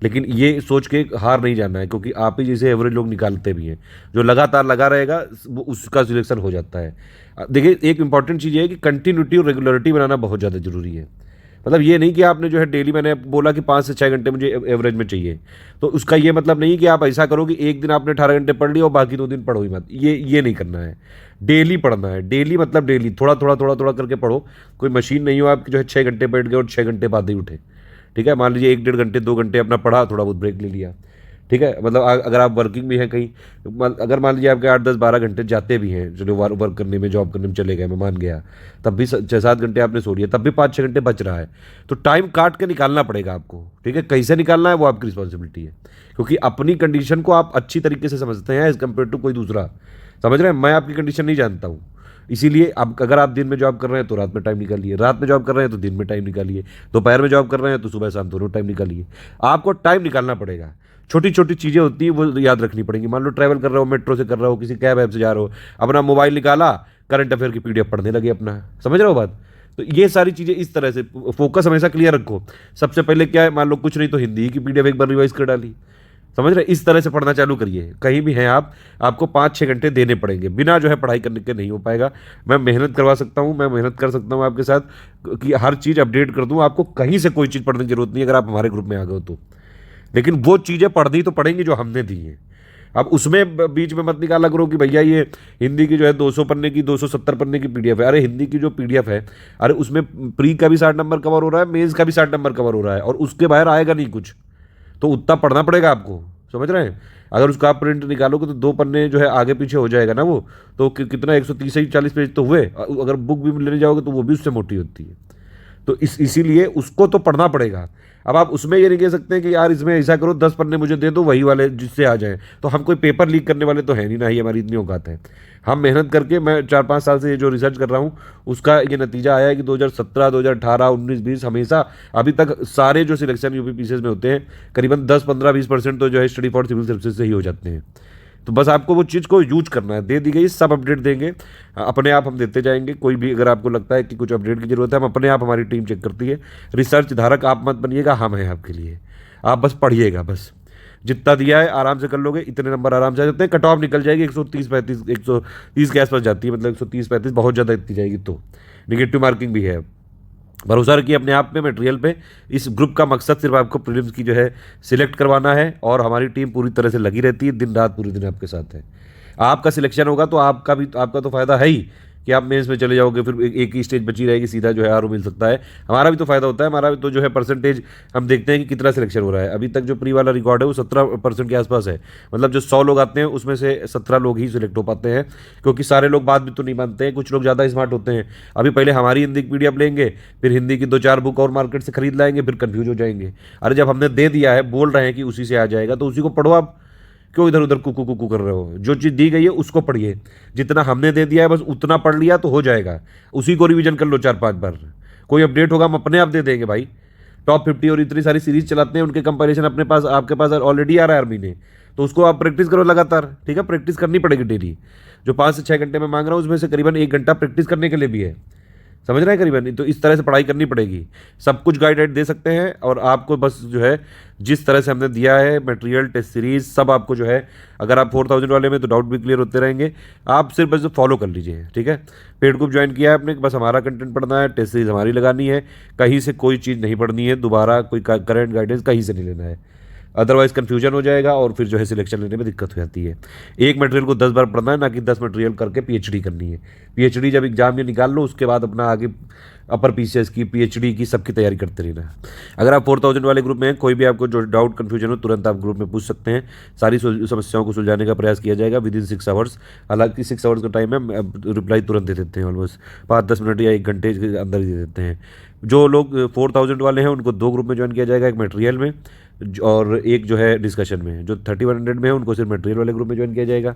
[SPEAKER 2] लेकिन ये सोच के हार नहीं जाना है, क्योंकि आप ही जैसे एवरेज लोग निकालते भी हैं, जो लगातार लगा रहेगा वो उसका सिलेक्शन हो जाता है। देखिए एक इंपॉर्टेंट चीज़ ये है कि कंटिन्यूटी और रेगुलरिटी बनाना बहुत ज़्यादा ज़रूरी है। मतलब ये नहीं कि आपने जो है डेली, मैंने बोला कि 5 से 6 घंटे मुझे एवरेज में चाहिए, तो उसका ये मतलब नहीं कि आप ऐसा करो कि एक दिन आपने 18 घंटे पढ़ लिया और बाकी 2 दिन पढ़ो ही मत। ये नहीं करना है। डेली पढ़ना है, डेली मतलब डेली थोड़ा थोड़ा थोड़ा थोड़ा करके पढ़ो। कोई मशीन नहीं हो आपकी जो है 6 घंटे बैठ गए और 6 घंटे बाद ही उठे, ठीक है। मान लीजिए 1-1.5 घंटे 2 घंटे अपना पढ़ा, थोड़ा बहुत ब्रेक ले लिया, ठीक है। मतलब अगर आप वर्किंग भी हैं कहीं, अगर मान लीजिए आपके 8-10-12 घंटे जाते भी हैं, चलो वर्क करने में जॉब करने में चले गए, मैं मान गया, तब भी 6-7 घंटे आपने सो लिया, तब भी 5-6 घंटे बच रहा है। तो टाइम काट के निकालना पड़ेगा आपको, ठीक है। कैसे निकालना है वो आपकी रिस्पॉन्सिबिलिटी है, क्योंकि अपनी कंडीशन को आप अच्छी तरीके से समझते हैं एज़ कम्पेयर टू कोई दूसरा। समझ रहे हैं, मैं आपकी कंडीशन नहीं जानता हूँ। इसीलिए अब अगर आप दिन में जॉब कर रहे हैं तो रात में टाइम निकालिए, रात में जॉब कर रहे हैं तो दिन में टाइम निकालिए, दोपहर में जॉब कर रहे हैं तो सुबह शाम दोनों टाइम निकालिए। आपको टाइम निकालना पड़ेगा। छोटी छोटी चीज़ें होती हैं वो याद रखनी पड़ेंगी। मान लो ट्रैवल कर रहे हो, मेट्रो से कर रहे हो, किसी कैब ऐप से जा रहे हो, अपना मोबाइल निकाला, करंट अफेयर की पीडीएफ पढ़ने लगे अपना। समझ रहे हो बात। तो ये सारी चीज़ें इस तरह से फोकस हमेशा क्लियर रखो। सबसे पहले क्या है, मान लो कुछ नहीं तो हिंदी की पीडीएफ एक बार रिवाइज कर डाली। समझ रहे, इस तरह से पढ़ना चालू करिए। कहीं भी हैं आप, आपको 5-6 घंटे देने पड़ेंगे, बिना जो है पढ़ाई करने के नहीं हो पाएगा। मैं मेहनत करवा सकता हूँ, मैं मेहनत कर सकता हूँ आपके साथ कि हर चीज़ अपडेट कर दूँ, आपको कहीं से कोई चीज़ पढ़ने की जरूरत नहीं अगर आप हमारे ग्रुप में आ गए हो तो। लेकिन वो चीज़ें पढ़नी तो पड़ेंगी जो हमने दी हैं। अब उसमें बीच में मत निकाला करो कि भैया ये हिंदी की जो है 200 पन्ने की 270 पन्ने की पीडीएफ है। अरे हिंदी की जो पीडीएफ है, अरे उसमें प्री का भी 60 नंबर कवर हो रहा है, मेंस का भी 60 नंबर कवर हो रहा है, और उसके बाहर आएगा नहीं कुछ, तो उतना पढ़ना पड़ेगा आपको। समझ रहे हैं। अगर उसका आप प्रिंट निकालोगे तो 2 पन्ने जो है आगे पीछे हो जाएगा ना वो, तो कितना 130 ही 40 पेज तो हुए। अगर बुक भी लेने जाओगे तो वो भी उससे मोटी होती है। तो इसीलिए उसको तो पढ़ना पड़ेगा। अब आप उसमें ये नहीं कह सकते कि यार इसमें ऐसा करो 10 पन्ने मुझे दे दो वही वाले जिससे आ जाए। तो हम कोई पेपर लीक करने वाले तो है नहीं, ना ही हमारी इतनी औकात है। हम मेहनत करके, मैं 4-5 साल से ये जो रिसर्च कर रहा हूँ उसका ये नतीजा आया है कि 2017, 2018, 19, 20 हमेशा अभी तक सारे जो सिलेक्शन यूपी पीसीएस में होते हैं करीबन 10-15-20% तो जो है स्टडी फॉर सिविल सर्विसेज से ही हो जाते हैं। तो बस आपको वो चीज़ को यूज करना है। दे दी गई सब अपडेट देंगे, अपने आप हम देते जाएंगे। कोई भी अगर आपको लगता है कि कुछ अपडेट की जरूरत है, हम अपने आप, हमारी टीम चेक करती है। रिसर्च धारक आप मत बनिएगा, हम हैं आपके लिए। आप बस पढ़िएगा, बस जितना दिया है आराम से कर लोगे, इतने नंबर आराम से आ जाते हैं। कट ऑफ निकल जाएगी 130-135, 130 के आसपास जाती है, मतलब 130-135 बहुत ज़्यादा इतनी जाएगी। तो निगेटिव मार्किंग भी है। भरोसा रखिए अपने आप पे, मटेरियल पे। इस ग्रुप का मकसद सिर्फ आपको प्रीलिम्स की जो है सिलेक्ट करवाना है, और हमारी टीम पूरी तरह से लगी रहती है, दिन रात पूरे दिन आपके साथ है। आपका सिलेक्शन होगा तो आपका तो फ़ायदा है ही कि आप मेंस में चले जाओगे, फिर एक ही स्टेज बची रहेगी, सीधा जो है आरओ मिल सकता है। हमारा भी तो फ़ायदा होता है, हमारा भी तो जो है परसेंटेज हम देखते हैं कि कितना सिलेक्शन हो रहा है। अभी तक जो प्री वाला रिकॉर्ड है वो 17% के आसपास है। मतलब जो 100 लोग आते हैं उसमें से 17 लोग ही सिलेक्ट हो पाते हैं, क्योंकि सारे लोग बात भी तो नहीं मानते हैं। कुछ लोग ज़्यादा स्मार्ट होते हैं, अभी पहले हमारी हिंदी की पीडीएफ लेंगे, फिर हिंदी की 2-4 बुक और मार्केट से खरीद लाएंगे, फिर कन्फ्यूज हो जाएंगे। अरे जब हमने दे दिया है, बोल रहे हैं कि उसी से आ जाएगा, तो उसी को पढ़ो। आप क्यों इधर उधर कुकू कुकू कर रहे हो। जो चीज़ दी गई है उसको पढ़िए, जितना हमने दे दिया है बस उतना पढ़ लिया तो हो जाएगा। उसी को रिवीजन कर लो 4-5 बार। कोई अपडेट होगा हम अपने आप दे देंगे भाई। टॉप 50 और इतनी सारी सीरीज चलाते हैं, उनके कंपैरिजन अपने पास, आपके पास ऑलरेडी आ रहा है हर महीने, तो उसको आप प्रैक्टिस करो लगातार। ठीक है, प्रैक्टिस करनी पड़ेगी डेली। जो 5 से 6 घंटे में मांग रहा हूँ उसमें से करीबन 1 घंटा प्रैक्टिस करने के लिए भी है। समझ रहे हैं करीबन। तो इस तरह से पढ़ाई करनी पड़ेगी। सब कुछ गाइडेड दे सकते हैं, और आपको बस जो है जिस तरह से हमने दिया है मटेरियल, टेस्ट सीरीज सब आपको जो है, अगर आप 4000 वाले में तो डाउट भी क्लियर होते रहेंगे। आप सिर्फ बस फॉलो कर लीजिए, ठीक है। पेड ग्रुप ज्वाइन किया है आपने, बस हमारा कंटेंट पढ़ना है, टेस्ट सीरीज हमारी लगानी है, कहीं से कोई चीज़ नहीं पढ़नी है, दोबारा कोई करंट गाइडेंस कहीं से नहीं लेना है। अदरवाइज कन्फ्यूजन हो जाएगा और फिर जो है सिलेक्शन लेने में दिक्कत हो जाती है। एक मटेरियल को 10 बार पढ़ना है, ना कि 10 मटेरियल करके पीएचडी करनी है। पीएचडी जब एग्जाम में निकाल लो उसके बाद अपना आगे अपर पीसीएस की, पीएचडी की, सबकी तैयारी करते रहना है। अगर आप 4000 वाले ग्रुप में हैं, कोई भी आपको जो डाउट कन्फ्यूजन हो तुरंत आप ग्रुप में पूछ सकते हैं। सारी समस्याओं को सुलझाने का प्रयास किया जाएगा विद इन 6 आवर्स। हालांकि 6 आवर्स का टाइम है, रिप्लाई तुरंत दे देते हैं, ऑलमोस्ट 5-10 मिनट या 1 घंटे के अंदर ही दे देते हैं। जो लोग 4000 वाले हैं उनको 2 ग्रुप में ज्वाइन किया जाएगा, एक मटेरियल में और एक जो है डिस्कशन में। जो 3100 में है उनको सिर्फ मटेरियल वाले ग्रुप में ज्वाइन किया जाएगा,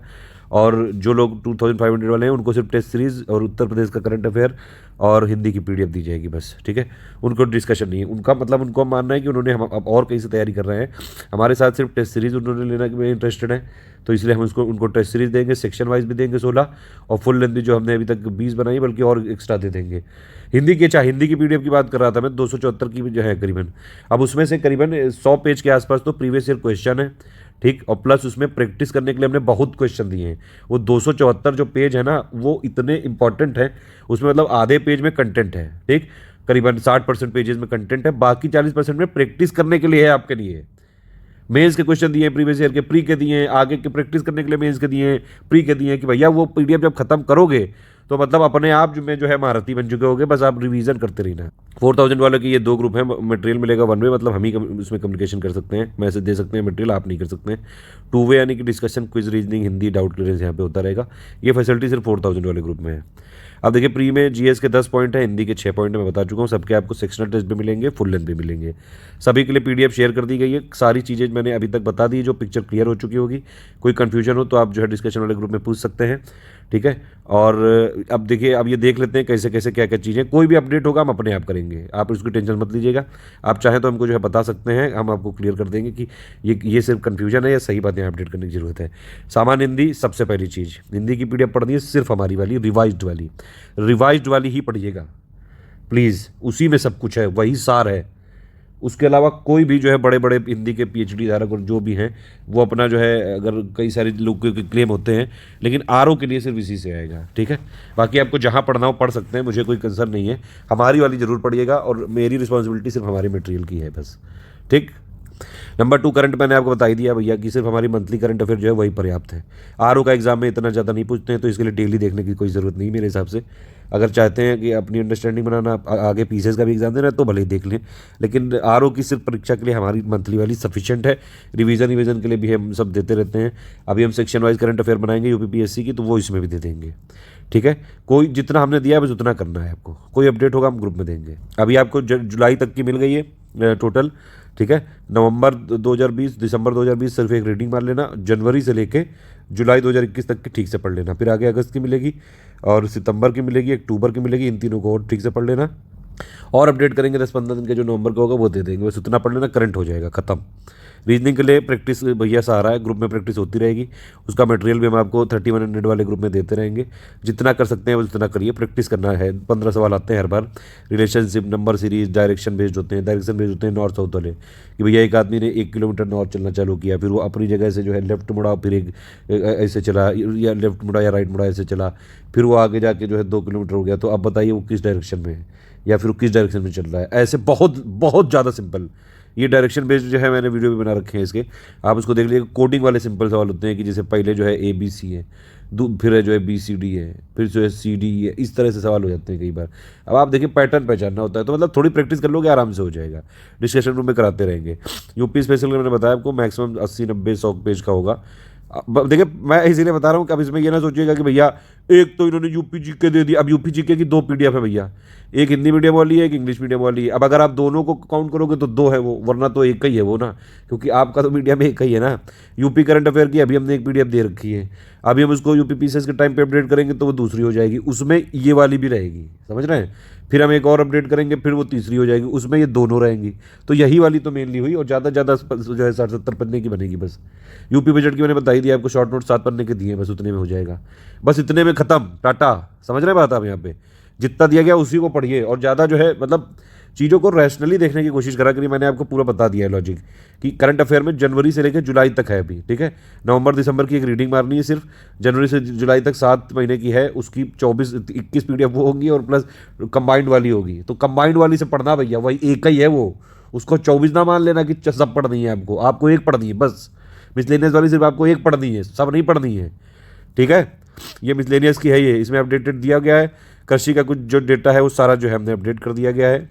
[SPEAKER 2] और जो लोग 2500 वाले हैं उनको सिर्फ टेस्ट सीरीज और उत्तर प्रदेश का करंट अफेयर और हिंदी की पीडीएफ दी जाएगी बस, ठीक है। उनको डिस्कशन नहीं है, उनका मतलब उनको मानना है कि उन्होंने हम अब और कहीं से तैयारी कर रहे हैं, हमारे साथ सिर्फ टेस्ट सीरीज उन्होंने लेना में इंटरेस्टेड है, तो इसलिए हम उनको टेस्ट सीरीज देंगे, सेक्शन वाइज भी देंगे 16, और फुल लेंथ भी जो हमने अभी तक 20 बनाई बल्कि और एक्स्ट्रा दे देंगे। हिंदी की पीडीएफ की बात कर रहा था मैं, 274 की जो है करीबन। अब उसमें से करीबन 100 पेज के आसपास तो प्रीवियस ईयर क्वेश्चन है, ठीक, और प्लस उसमें प्रैक्टिस करने के लिए हमने बहुत क्वेश्चन दिए हैं। वो 274 जो पेज है ना वो इतने इंपॉर्टेंट है, उसमें मतलब आधे पेज में कंटेंट है, ठीक, करीबन 60% पेजेस में कंटेंट है, बाकी 40% में प्रैक्टिस करने के लिए है, आपके लिए। मेंस के क्वेश्चन दिए हैं, प्रीवियस ईयर के, प्री के दिए हैं, आगे के प्रैक्टिस करने के लिए मेंस के दिए हैं, प्री के दिए हैं, कि भैया वो पीडीएफ जब खत्म करोगे तो मतलब अपने आप में जो है महारथी बन चुके होगे, बस आप रिवीजन करते रहना। 4000 वालों के ये 2 ग्रुप हैं, मटेरियल मिलेगा 1 वे, मतलब हम ही उसमें कम्युनिकेशन कर सकते हैं, मैसेज दे सकते हैं, मटेरियल आप नहीं कर सकते हैं। 2 वे यानी कि discussion, quiz, reasoning, Hindi, doubt clearance यहाँ पे होता रहेगा। ये फैसिलिटी सिर्फ 4000 वाले ग्रुप में है। अब देखिए, प्री में जीएस के 10 पॉइंट है, हिंदी के 6 पॉइंट मैं बता चुका हूँ, सबके आपको सेक्शनल टेस्ट भी मिलेंगे, फुल लेंथ भी मिलेंगे। सभी के लिए पीडीएफ शेयर कर दी गई है, सारी चीज़ें मैंने अभी तक बता दी, जो पिक्चर क्लियर हो चुकी होगी। कोई कन्फ्यूजन हो तो आप जो है डिस्कशन वाले ग्रुप में पूछ सकते हैं, ठीक है। और अब देखिए, अब ये देख लेते हैं कैसे कैसे क्या क्या चीज़ें, कोई भी अपडेट होगा हम अपने आप करेंगे, आप उसकी टेंशन मत लीजिएगा। आप चाहें तो हमको जो है बता सकते हैं, हम आपको क्लियर कर देंगे कि ये सिर्फ कन्फ्यूजन है या सही बातें अपडेट करने की जरूरत है। सामान्य हिंदी सबसे पहली चीज़, हिंदी की पीडीएफ पढ़नी है सिर्फ हमारी वाली, रिवाइज्ड वाली ही पढ़िएगा प्लीज़, उसी में सब कुछ है, वही सार है। उसके अलावा कोई भी जो है बड़े बड़े हिंदी के पीएचडी धारक और जो भी हैं वो अपना जो है, अगर कई सारे लोग के क्लेम होते हैं, लेकिन आरओ के लिए सिर्फ इसी से आएगा, ठीक है। बाकी आपको जहाँ पढ़ना हो पढ़ सकते हैं, मुझे कोई कंसर्न नहीं है, हमारी वाली ज़रूर पढ़िएगा, और मेरी रिस्पॉन्सिबिलिटी सिर्फ हमारी मटेरियल की है बस, ठीक। नंबर 2, करंट मैंने आपको बता ही दिया भैया कि सिर्फ हमारी मंथली करंट अफेयर जो है वही पर्याप्त है। आरओ का एग्जाम में इतना ज़्यादा नहीं पूछते हैं, तो इसके लिए डेली देखने की कोई ज़रूरत नहीं मेरे हिसाब से। अगर चाहते हैं कि अपनी अंडरस्टैंडिंग बनाना, आगे पीसीएस का भी एग्जाम देना है तो भले ही देख लें, लेकिन आरओ की सिर्फ परीक्षा के लिए हमारी मंथली वाली सफिशिएंट है। रिवीजन के लिए भी हम सब देते रहते हैं। अभी हम सेक्शन वाइज करंट अफेयर बनाएंगे यूपीपीएससी की, तो वो इसमें भी दे देंगे, ठीक है। कोई जितना हमने दिया है बस उतना करना है आपको, कोई अपडेट होगा हम ग्रुप में देंगे। अभी आपको जुलाई तक की मिल गई है टोटल, ठीक है। नवंबर 2020, दिसंबर 2020 सिर्फ एक रीडिंग मार लेना, जनवरी से लेके जुलाई 2021 तक की ठीक से पढ़ लेना, फिर आगे अगस्त की मिलेगी और सितंबर की मिलेगी, अक्टूबर की मिलेगी, इन तीनों को और ठीक से पढ़ लेना। और अपडेट करेंगे 10-15 दिन के, जो नवंबर का होगा वो दे देंगे, बस उतना पढ़ लेना, करंट हो जाएगा, खत्म। रीजनिंग के लिए प्रैक्टिस भैया सहारा है, ग्रुप में प्रैक्टिस होती रहेगी, उसका मटेरियल भी हम आपको 3100 वाले ग्रुप में देते रहेंगे। जितना कर सकते हैं बस उतना करिए, प्रैक्टिस करना है। 15 सवाल आते हैं हर बार, relationship, number series, direction based होते हैं नॉर्थ साउथ वाले, कि भैया एक आदमी ने 1 किलोमीटर नॉर्थ चलना चालू किया, फिर वो अपनी जगह से जो है लेफ्ट मुड़ा, फिर एक ऐसे चला, या लेफ्ट मुड़ा या राइट मुड़ा, ऐसे चला, फिर वो आगे जाके जो है 2 किलोमीटर हो गया, तो अब बताइए वो किस डायरेक्शन में है, या फिर किस डायरेक्शन में चल रहा है। ऐसे बहुत बहुत ज़्यादा सिंपल, ये डायरेक्शन बेस्ड जो है मैंने वीडियो भी बना रखे हैं इसके, आप उसको देख लीजिए। कोडिंग वाले सिंपल सवाल होते हैं कि जैसे पहले जो है ABC है, फिर जो है BCD है, फिर जो है CD है, इस तरह से सवाल हो जाते हैं कई बार। अब आप देखिए पैटर्न पहचानना होता है, तो मतलब थोड़ी प्रैक्टिस कर लोगे आराम से हो जाएगा, डिस्कशन रूम में कराते रहेंगे। यूपी स्पेशल मैंने बताया आपको मैक्सिमम 80-90-100 पेज का होगा। देखिए मैं इसीलिए बता रहा हूँ कि अब इसमें ये ना सोचिएगा कि भैया एक तो इन्होंने यूपी जीके दे दी, अब यूपी जीके की 2 पीडीएफ है भैया, एक हिंदी मीडियम वाली है, एक इंग्लिश मीडियम वाली है। अब अगर आप दोनों को काउंट करोगे तो 2 है वो, वरना तो एक ही है वो ना, क्योंकि आपका तो मीडियम एक ही है ना। यूपी करंट अफेयर की अभी हमने एक पीडीएफ दे रखी है, अभी हम उसको यूपी पीसीएस के टाइम पे अपडेट करेंगे तो वो दूसरी हो जाएगी, उसमें ये वाली भी रहेगी, समझ रहे हैं। फिर हम एक और अपडेट करेंगे, फिर वो तीसरी हो जाएगी, उसमें ये दोनों रहेंगी। तो यही वाली तो मेनली हुई, और ज़्यादा जो है 60-70 पन्ने की बनेगी बस। यूपी बजट की मैंने बता ही दिया आपको, शॉर्ट नोट 7 पन्ने के दिए, बस उतने में हो जाएगा, बस इतने में खत्म, टाटा। समझ रहे बात आप यहाँ पे, जितना दिया गया उसी को पढ़िए, और ज़्यादा जो है मतलब चीज़ों को रैशनली देखने की कोशिश करा करिए। मैंने आपको पूरा बता दिया है लॉजिक कि करंट अफेयर में जनवरी से लेकर जुलाई तक है अभी, ठीक है। नवंबर दिसंबर की एक रीडिंग मारनी है सिर्फ, जनवरी से जुलाई तक 7 महीने की है, उसकी 24-21 पीडीएफ वो होंगी, और प्लस कंबाइंड वाली होगी। तो कंबाइंड वाली से पढ़ना भैया, वही एक ही है वो, उसको 24 ना मान लेना कि सब पढ़नी है आपको, आपको एक पढ़नी है बस। मिसलेनियस वाली सिर्फ आपको एक पढ़नी है, सब नहीं पढ़नी है, ठीक है। ये मिसलेनियस की है, ये इसमें अपडेटेड दिया गया है। कृषि का कुछ जो डेटा है वो सारा जो है हमने अपडेट कर दिया गया है।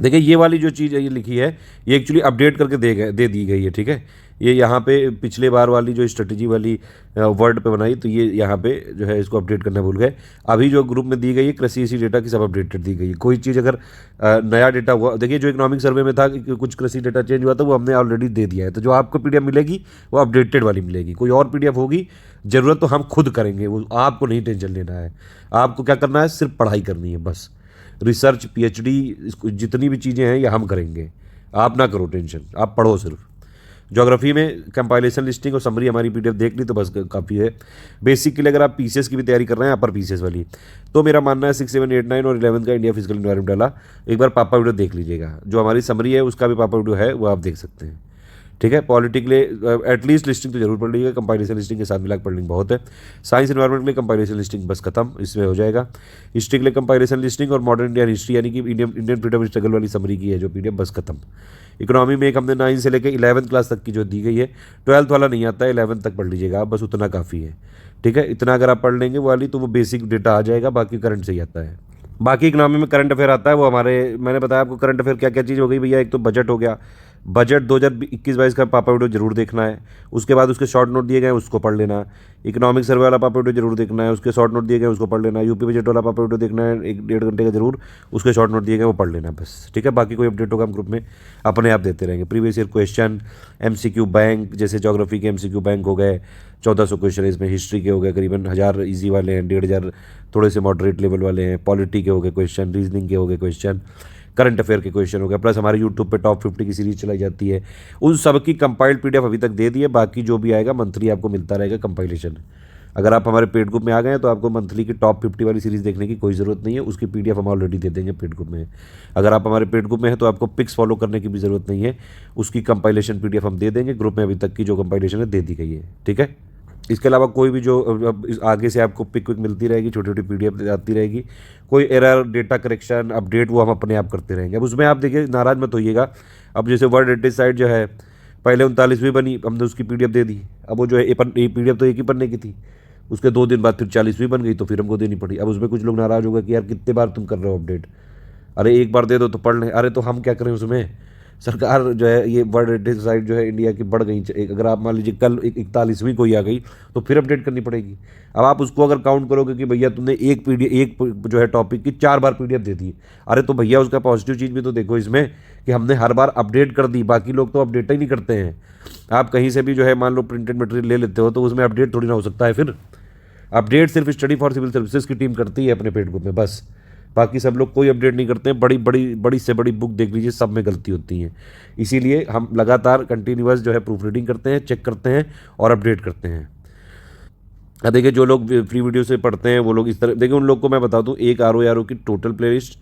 [SPEAKER 2] देखिए ये वाली जो चीज़ ये लिखी है ये एक्चुअली अपडेट करके दे दी गई है, ठीक है। ये यहाँ पे पिछले बार वाली जो स्ट्रेटजी वाली वर्ड पे बनाई, तो ये यहाँ पे जो है इसको अपडेट करना भूल गए। अभी जो ग्रुप में दी गई है कृषि इसी डेटा की सब अपडेटेड दी गई है। कोई चीज़ अगर नया डेटा हुआ, देखिए जो इकोनॉमिक सर्वे में था कि कुछ कृषि डेटा चेंज हुआ था वो हमने ऑलरेडी दे दिया है। तो जो आपको पीडीएफ मिलेगी वो अपडेटेड वाली मिलेगी। कोई और पीडीएफ होगी ज़रूरत तो हम खुद करेंगे, वो आपको नहीं टेंशन लेना है। आपको क्या करना है, सिर्फ पढ़ाई करनी है बस। रिसर्च पीएचडी जितनी भी चीज़ें हैं ये हम करेंगे, आप ना करो टेंशन, आप पढ़ो सिर्फ। ज्योग्राफी में कंपाइलेशन लिस्टिंग और समरी हमारी पीडीएफ देख ली तो बस काफ़ी है। बेसिक के लिए अगर आप पीसीएस की भी तैयारी कर रहे हैं, अपर पीसीएस वाली, तो मेरा मानना है 6, 7, 8, 9 और 11 का इंडिया फिजिकल इन्वायरमेंट वाला एक बार पापा वीडियो देख लीजिएगा। जो हमारी समरी है उसका भी पापा वीडियो है, वो आप देख सकते हैं, ठीक है। पॉलिटी के लिए एटलीस्ट लिस्टिंग तो जरूर पढ़ लीजिएगा, कंपाइलेशन लिस्टिंग के साथ मिला पढ़ लेंगे बहुत है। साइंस एनवायरमेंट के लिए कंपाइलेशन लिस्टिंग बस खत्म, इसमें हो जाएगा। हिस्ट्री के लिए कंपाइलेशन लिस्टिंग और मॉडर्न इंडियन हिस्ट्री यानी कि इंडियन फ्रीडम स्ट्रगल वाली समरी की है जो पीडीएफ, बस खत्म। इकोनॉमी में एक हमने 9 से लेकर 11th क्लास तक की जो दी गई है, 12th वाला नहीं आता है, 11th तक पढ़ लीजिएगा आप, बस उतना काफ़ी है, ठीक है। इतना अगर आप पढ़ लेंगे वो वाली तो वो बेसिक डेटा आ जाएगा, बाकी करंट से ही आता है। बाकी इकोनॉमी में करंट अफेयर आता है, वो हमारे मैंने बताया आपको करंट अफेयर क्या क्या चीज़ हो गई भैया। एक तो बजट हो गया, बजट 2021-22 का पापा वीडियो जरूर देखना है। उसके बाद उसके शॉर्ट नोट दिए गए हैं उसको पढ़ लेना। इकोनॉमिक सर्वे वाला पापा वीडियो जरूर देखना है, उसके शॉर्ट नोट दिए गए उसको पढ़ लेना। यूपी बजट वाला पापा वीडियो देखना है 1-1.5 घंटे का जरूर, उसके शॉर्ट नोट दिए गए वो पढ़ लेना बस, ठीक है। बाकी कोई अपडेट होगा हम ग्रुप में अपने आप देते रहेंगे। Previous year question, MCQ bank, जैसे ज्योग्राफी के एमसीक्यू बैंक हो गए 1400 क्वेश्चन, इसमें हिस्ट्री के हो गए करीबन 1000 ईजी वाले हैं, 1500 थोड़े से मॉडरेट लेवल वाले हैं, पॉलिटी के हो गए क्वेश्चन, रीजनिंग के हो गए क्वेश्चन, करंट अफेयर के क्वेश्चन हो गया, प्लस हमारे यूट्यूब पे टॉप 50 की सीरीज चलाई जाती है। उन सब की कंपाइल्ड पीडीएफ अभी तक दे दी है। बाकी जो भी आएगा मंथली आपको मिलता रहेगा कंपाइलेशन। अगर आप हमारे पेड ग्रुप में आ गए हैं तो आपको मंथली की टॉप 50 वाली सीरीज़ देखने की कोई ज़रूरत नहीं है, उसकी पीडीएफ हम ऑलरेडी दे देंगे पेड ग्रुप में। अगर आप हमारे पेड ग्रुप में हैं तो आपको पिक्स फॉलो करने की भी ज़रूरत नहीं है, उसकी कंपाइलेशन पीडीएफ हम दे देंगे। ग्रुप में अभी तक की जो कंपाइलेशन है दे दी गई है, ठीक है। इसके अलावा कोई भी जो आगे से आपको पिक विक मिलती रहेगी, छोटी छोटी पीडीएफ आती रहेगी, कोई एरर, डेटा करेक्शन, अपडेट, वो हम अपने आप करते रहेंगे। अब उसमें आप देखिए नाराज़ मत होइएगा। अब जैसे वर्ड हेरिटेज साइट जो है पहले 39वीं बनी, हमने उसकी पीडीएफ दे दी। अब वो जो है पीडीएफ तो एक ही पन्ने की थी, उसके 2 दिन बाद फिर 40वीं बन गई, तो फिर हमको देनी पड़ी। अब उसमें कुछ लोग नाराज़ हो गए कि यार कितने बार तुम कर रहे हो अपडेट, अरे एक बार दे दो तो पढ़ लें। अरे तो हम क्या करें उसमें, सरकार जो है ये वर्ड हेरिटेज साइट जो है इंडिया की बढ़ गई। अगर आप मान लीजिए कल 41वीं कोई आ गई तो फिर अपडेट करनी पड़ेगी। अब आप उसको अगर काउंट करोगे कि भैया तुमने एक जो है टॉपिक की 4 बार पीडीएफ दे दी, अरे तो भैया उसका पॉजिटिव चीज़ भी तो देखो इसमें कि हमने हर बार अपडेट कर दी। बाकी लोग तो अपडेट ही नहीं करते हैं। आप कहीं से भी जो है मान लो प्रिंटेड मटेरियल ले लेते हो तो उसमें अपडेट थोड़ी ना हो सकता है। फिर अपडेट सिर्फ स्टडी फॉर सिविल सर्विसेज की टीम करती है अपने पेड ग्रुप में बस, बाकी सब लोग कोई अपडेट नहीं करते हैं। बड़ी से बड़ी बुक देख लीजिए, सब में गलती होती है। इसीलिए हम लगातार कंटिन्यूअस जो है प्रूफ रीडिंग करते हैं, चेक करते हैं और अपडेट करते हैं। देखिए जो लोग फ्री वीडियो से पढ़ते हैं वो लोग इस तरह, देखिए उन लोग को मैं बता दूं, एक RO की टोटल प्लेलिस्ट,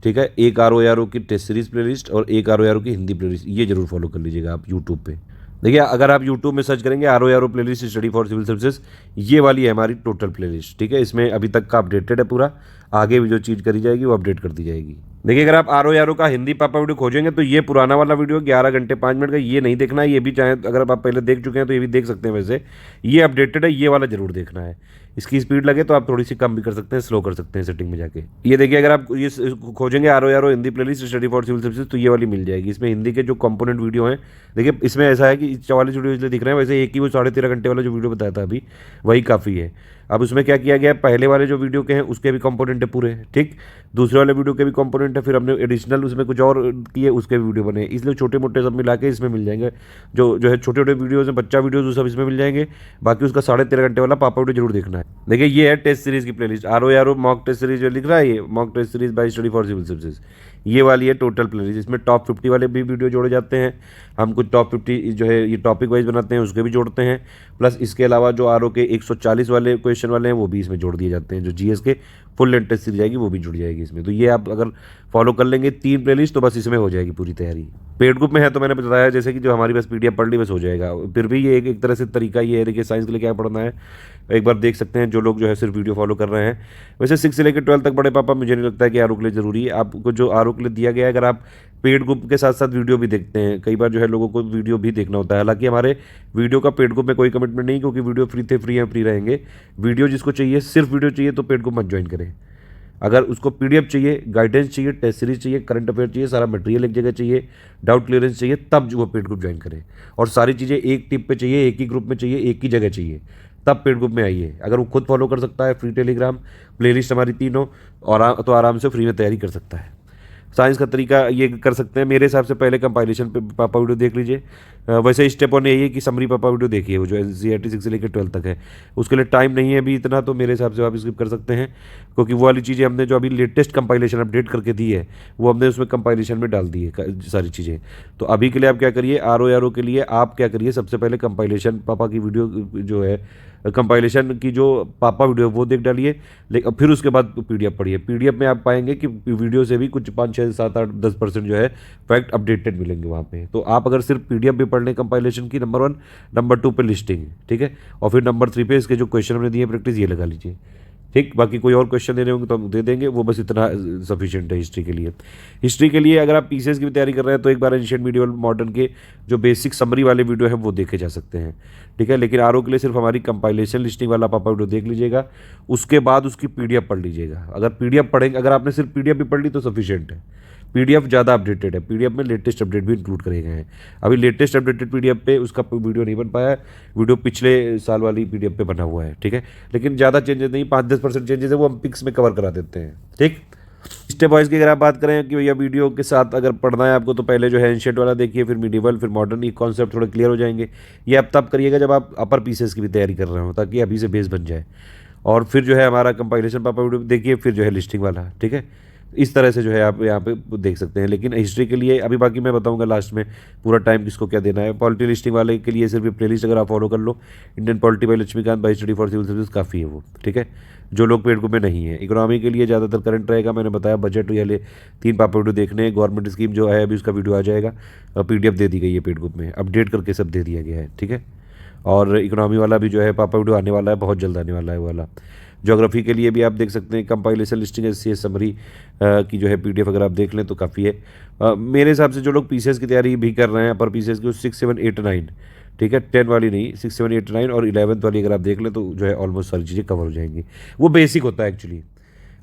[SPEAKER 2] ठीक है, एक RO की टेस्ट सीरीज प्लेलिस्ट और एक RO की हिंदी प्लेलिस्ट, ये जरूर फॉलो कर लीजिएगा आप यूट्यूब पे। देखिए अगर आप यूट्यूब में सर्च करेंगे RO playlist study for civil services, ये वाली है हमारी टोटल प्लेलिस्ट, ठीक है। इसमें अभी तक का अपडेटेड है पूरा, आगे भी जो चीज़ करी जाएगी वो अपडेट कर दी जाएगी। देखिए अगर आप RO का हिंदी पापा वीडियो खोजेंगे तो ये पुराना वाला वीडियो 11 घंटे 5 मिनट का, ये नहीं देखना है। ये भी चाहे अगर आप पहले देख चुके हैं तो ये भी देख सकते हैं, वैसे ये अपडेटेड है, ये वाला जरूर देखना है। इसकी स्पीड लगे तो आप थोड़ी सी कम भी कर सकते हैं, स्लो कर सकते हैं सेटिंग में जाके। ये देखिए अगर आप ये खोजेंगे RO Hindi playlist study for civil services तो ये वाली मिल जाएगी। इसमें हिंदी के जो कंपोनेंट वीडियो हैं, देखिए इसमें ऐसा है कि 44 वीडियो इसलिए दिख रहे हैं, वैसे एक ही वो 13.5 घंटे वाला जो वीडियो बताया था अभी वही काफ़ी है। अब उसमें क्या किया गया है, पहले वाले जो वीडियो के हैं उसके भी कंपोनेंट है पूरे, ठीक, दूसरे वाले वीडियो के भी कंपोनेंट है, फिर हमने एडिशनल उसमें कुछ और किए उसके भी वीडियो बने, इसलिए छोटे मोटे सब मिला के इसमें मिल जाएंगे। जो है छोटे छोटे वीडियोज़ हैं, बच्चा वीडियोज़, वो सब इसमें मिल जाएंगे। बाकी उसका 13.5 घंटे वाला पापा वीडियो जरूर देखना है। देखिए ये है टेस्ट सीरीज़ की playlist, RO mock test series जो लिख रहा है, ये mock test series by study for civil services, ये वाली है टोटल प्लेलिस्ट। इसमें टॉप 50 वाले भी वीडियो जोड़े जाते हैं। हम कुछ टॉप 50 जो है ये टॉपिक वाइज बनाते हैं, उसके भी जोड़ते हैं। प्लस इसके अलावा जो RO के 140 वाले क्वेश्चन वाले हैं वो भी इसमें जोड़ दिए जाते हैं। जो GS के फुल लेंथ टेस्ट सीरीज जाएगी वो भी जुड़ जाएगी इसमें। तो ये आप अगर फॉलो कर लेंगे 3 प्लेलिस्ट तो बस इसमें हो जाएगी पूरी तैयारी। पेड ग्रुप में है तो मैंने बताया जैसे कि जो हमारी बस PDF पढ़ ली बस हो जाएगा। फिर भी ये एक तरह से तरीका ये है, देखिए साइंस के लिए क्या पढ़ना है एक बार देख सकते हैं जो लोग जो है सिर्फ वीडियो फॉलो कर रहे हैं। वैसे 6 से लेकर 12 तक बड़े पापा मुझे नहीं लगता है कि RO के लिए ज़रूरी है। आपको जो RO के लिए दिया गया है। अगर आप पेड ग्रुप के साथ साथ वीडियो भी देखते हैं, कई बार जो है लोगों को वीडियो भी देखना होता है। हालांकि हमारे वीडियो का पेड ग्रुप में कोई कमिटमेंट नहीं, क्योंकि वीडियो फ्री थे, फ्री हैं, फ्री रहेंगे। वीडियो जिसको चाहिए, सिर्फ वीडियो चाहिए तो पेड ग्रुप मत ज्वाइन करें। अगर उसको पीडीएफ चाहिए, गाइडेंस चाहिए, टेस्ट सीरीज चाहिए, करंट अफेयर चाहिए, सारा मटेरियल एक जगह चाहिए, डाउट क्लियरेंस चाहिए, तब जो वो पेड ग्रुप ज्वाइन करें। और सारी चीज़ें एक टिप पे चाहिए, एक ही ग्रुप में चाहिए, एक ही जगह चाहिए, तब पेड ग्रुप में आइए। अगर वो खुद फॉलो कर सकता है, फ्री टेलीग्राम, प्लेलिस्ट हमारी तीनों, और तो आराम से फ्री में तैयारी कर सकता है। साइंस का तरीका ये कर सकते हैं, मेरे हिसाब से पहले कंपाइलेशन पे पापा वीडियो देख लीजिए। वैसे स्टेप वन यही है कि समरी पापा वीडियो देखिए, वो जो NCERT 6 से लेकर 12 तक है। उसके लिए टाइम नहीं है अभी इतना, तो मेरे हिसाब से आप स्किप कर सकते हैं, क्योंकि वो वाली चीज़ें हमने जो अभी लेटेस्ट कंपाइलेशन अपडेट करके दी है, वो हमने उसमें कंपाइलेशन में डाल दी है सारी चीज़ें। तो अभी के लिए आप क्या करिए, RO के लिए आप क्या करिए, सबसे पहले कंपाइलेशन पापा की वीडियो जो है, कंपाइलेशन की जो पापा वीडियो वो देख डालिए, लेकिन फिर उसके बाद PDF पढ़िए। PDF में आप पाएंगे कि वीडियो से भी कुछ 5, 6, 7, 8, 10% जो है फैक्ट अपडेटेड मिलेंगे वहाँ पे। तो आप अगर सिर्फ PDF भी पढ़ लें कंपाइलेशन की, नंबर 1, नंबर 2 पे लिस्टिंग, ठीक है, और फिर नंबर 3 पे इसके जो क्वेश्चन हमने दिए प्रैक्टिस, ये लगा लीजिए, ठीक। बाकी कोई और क्वेश्चन देने होंगे तो हम दे देंगे, वो बस इतना सफिशिएंट है हिस्ट्री के लिए। हिस्ट्री के लिए अगर आप PCS की भी तैयारी कर रहे हैं तो एक बार एंशिएंट मिडिवल मॉडर्न के जो बेसिक समरी वाले वीडियो है वो देखे जा सकते हैं, ठीक है। लेकिन RO के लिए सिर्फ हमारी कंपाइलेशन लिस्टिंग वाला पापा वीडियो देख लीजिएगा, उसके बाद उसकी PDF पढ़ लीजिएगा। अगर PDF पढ़ेंगे, अगर आपने सिर्फ PDF भी पढ़ ली तो सफिशिएंट है। PDF ज़्यादा अपडेटेड है, PDF में लेटेस्ट अपडेट भी इंक्लूड करे गए हैं। अभी लेटेस्ट अपडेटेड PDF पे उसका वीडियो नहीं बन पाया है, वीडियो पिछले साल वाली PDF पे बना हुआ है, ठीक है। लेकिन ज़्यादा चेंजेस नहीं, 5-10% चेंजेस है, वो हम पिक्स में कवर करा देते हैं, ठीक। स्टेप वाइज की अगर आप बात करें कि भैया वीडियो के साथ अगर पढ़ना है आपको, तो पहले जो है एंशिएंट वाला देखिए, फिर मिडिवल, फिर मॉडर्न, ये कॉन्सेप्ट थोड़े क्लियर हो जाएंगे। ये आप तब करिएगा जब आप अपर PCS की भी तैयारी कर रहे हो, ताकि अभी से बेस बन जाए। और फिर जो है हमारा कंपाइलेशन पापा वीडियो देखिए, फिर जो है लिस्टिंग वाला, ठीक है। इस तरह से जो है आप यहाँ पे देख सकते हैं। लेकिन हिस्ट्री के लिए अभी बाकी मैं बताऊंगा लास्ट में पूरा टाइम किसको क्या देना है। पॉलिटी लिस्टिंग वाले के लिए सिर्फ प्लेलिस्ट अगर आप फॉलो कर लो, Indian polity by Laxmikanth, by study for civil service, काफ़ी है वो, ठीक है, जो लोग पेड ग्रुप में नहीं है। इकोनॉमी के लिए ज़्यादातर करंट रहेगा, मैंने बताया बजट वाले 3 पापा वीडियो देखने हैं। गवर्नमेंट स्कीम जो है अभी उसका वीडियो आ जाएगा, PDF दे दी गई है पेड ग्रुप में, अपडेट करके सब दे दिया गया है, ठीक है। और इकोनॉमी वाला भी जो है पापा वीडियो आने वाला है, बहुत जल्द आने वाला है वो वाला। ज्योग्राफी के लिए भी आप देख सकते हैं कंपाइलेशन लिस्टिंग SCS समरी की जो है PDF अगर आप देख लें तो काफ़ी है। मेरे हिसाब से जो लोग PCS की तैयारी भी कर रहे हैं, अपर PCS की, 6, 7, 8, 9, ठीक है, 10 वाली नहीं, 6, 7, 8, 9 और 11th वाली अगर आप देख लें तो जो है ऑलमोस्ट सारी चीज़ें कवर हो जाएंगी। वो बेसिक होता है एक्चुअली।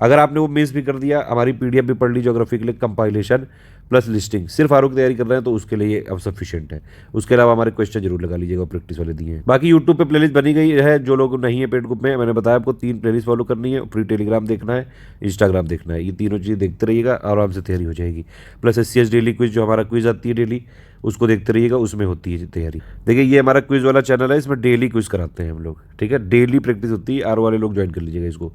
[SPEAKER 2] अगर आपने वो मिस भी कर दिया, हमारी PDF भी पढ़ ली ज्योग्राफी के लिए, कंपाइलेशन प्लस लिस्टिंग, सिर्फ RO की तैयारी कर रहे हैं तो उसके लिए अब सफिशिएंट है। उसके अलावा हमारे क्वेश्चन जरूर लगा लीजिएगा, प्रैक्टिस वाले दिए हैं। बाकी यूट्यूब पे प्लेलिस्ट बनी गई है, जो लोग नहीं है पेड ग्रुप में, मैंने बताया आपको 3 प्लेलिस्ट फॉलो करनी है, फ्री टेलीग्राम देखना है, इंस्टाग्राम देखना है, ये तीनों चीज़ें देखते रहिएगा, आराम से तैयारी हो जाएगी। प्लस SCS डेली क्विज, जो हमारा क्विज आती है डेली, उसको देखते रहिएगा, उसमें होती है तैयारी। देखिए ये हमारा क्विज वाला चैनल है, इसमें डेली क्विज कराते हैं हम लोग, ठीक है, डेली प्रैक्टिस होती है। RO वाले लोग ज्वाइन कर लीजिएगा इसको।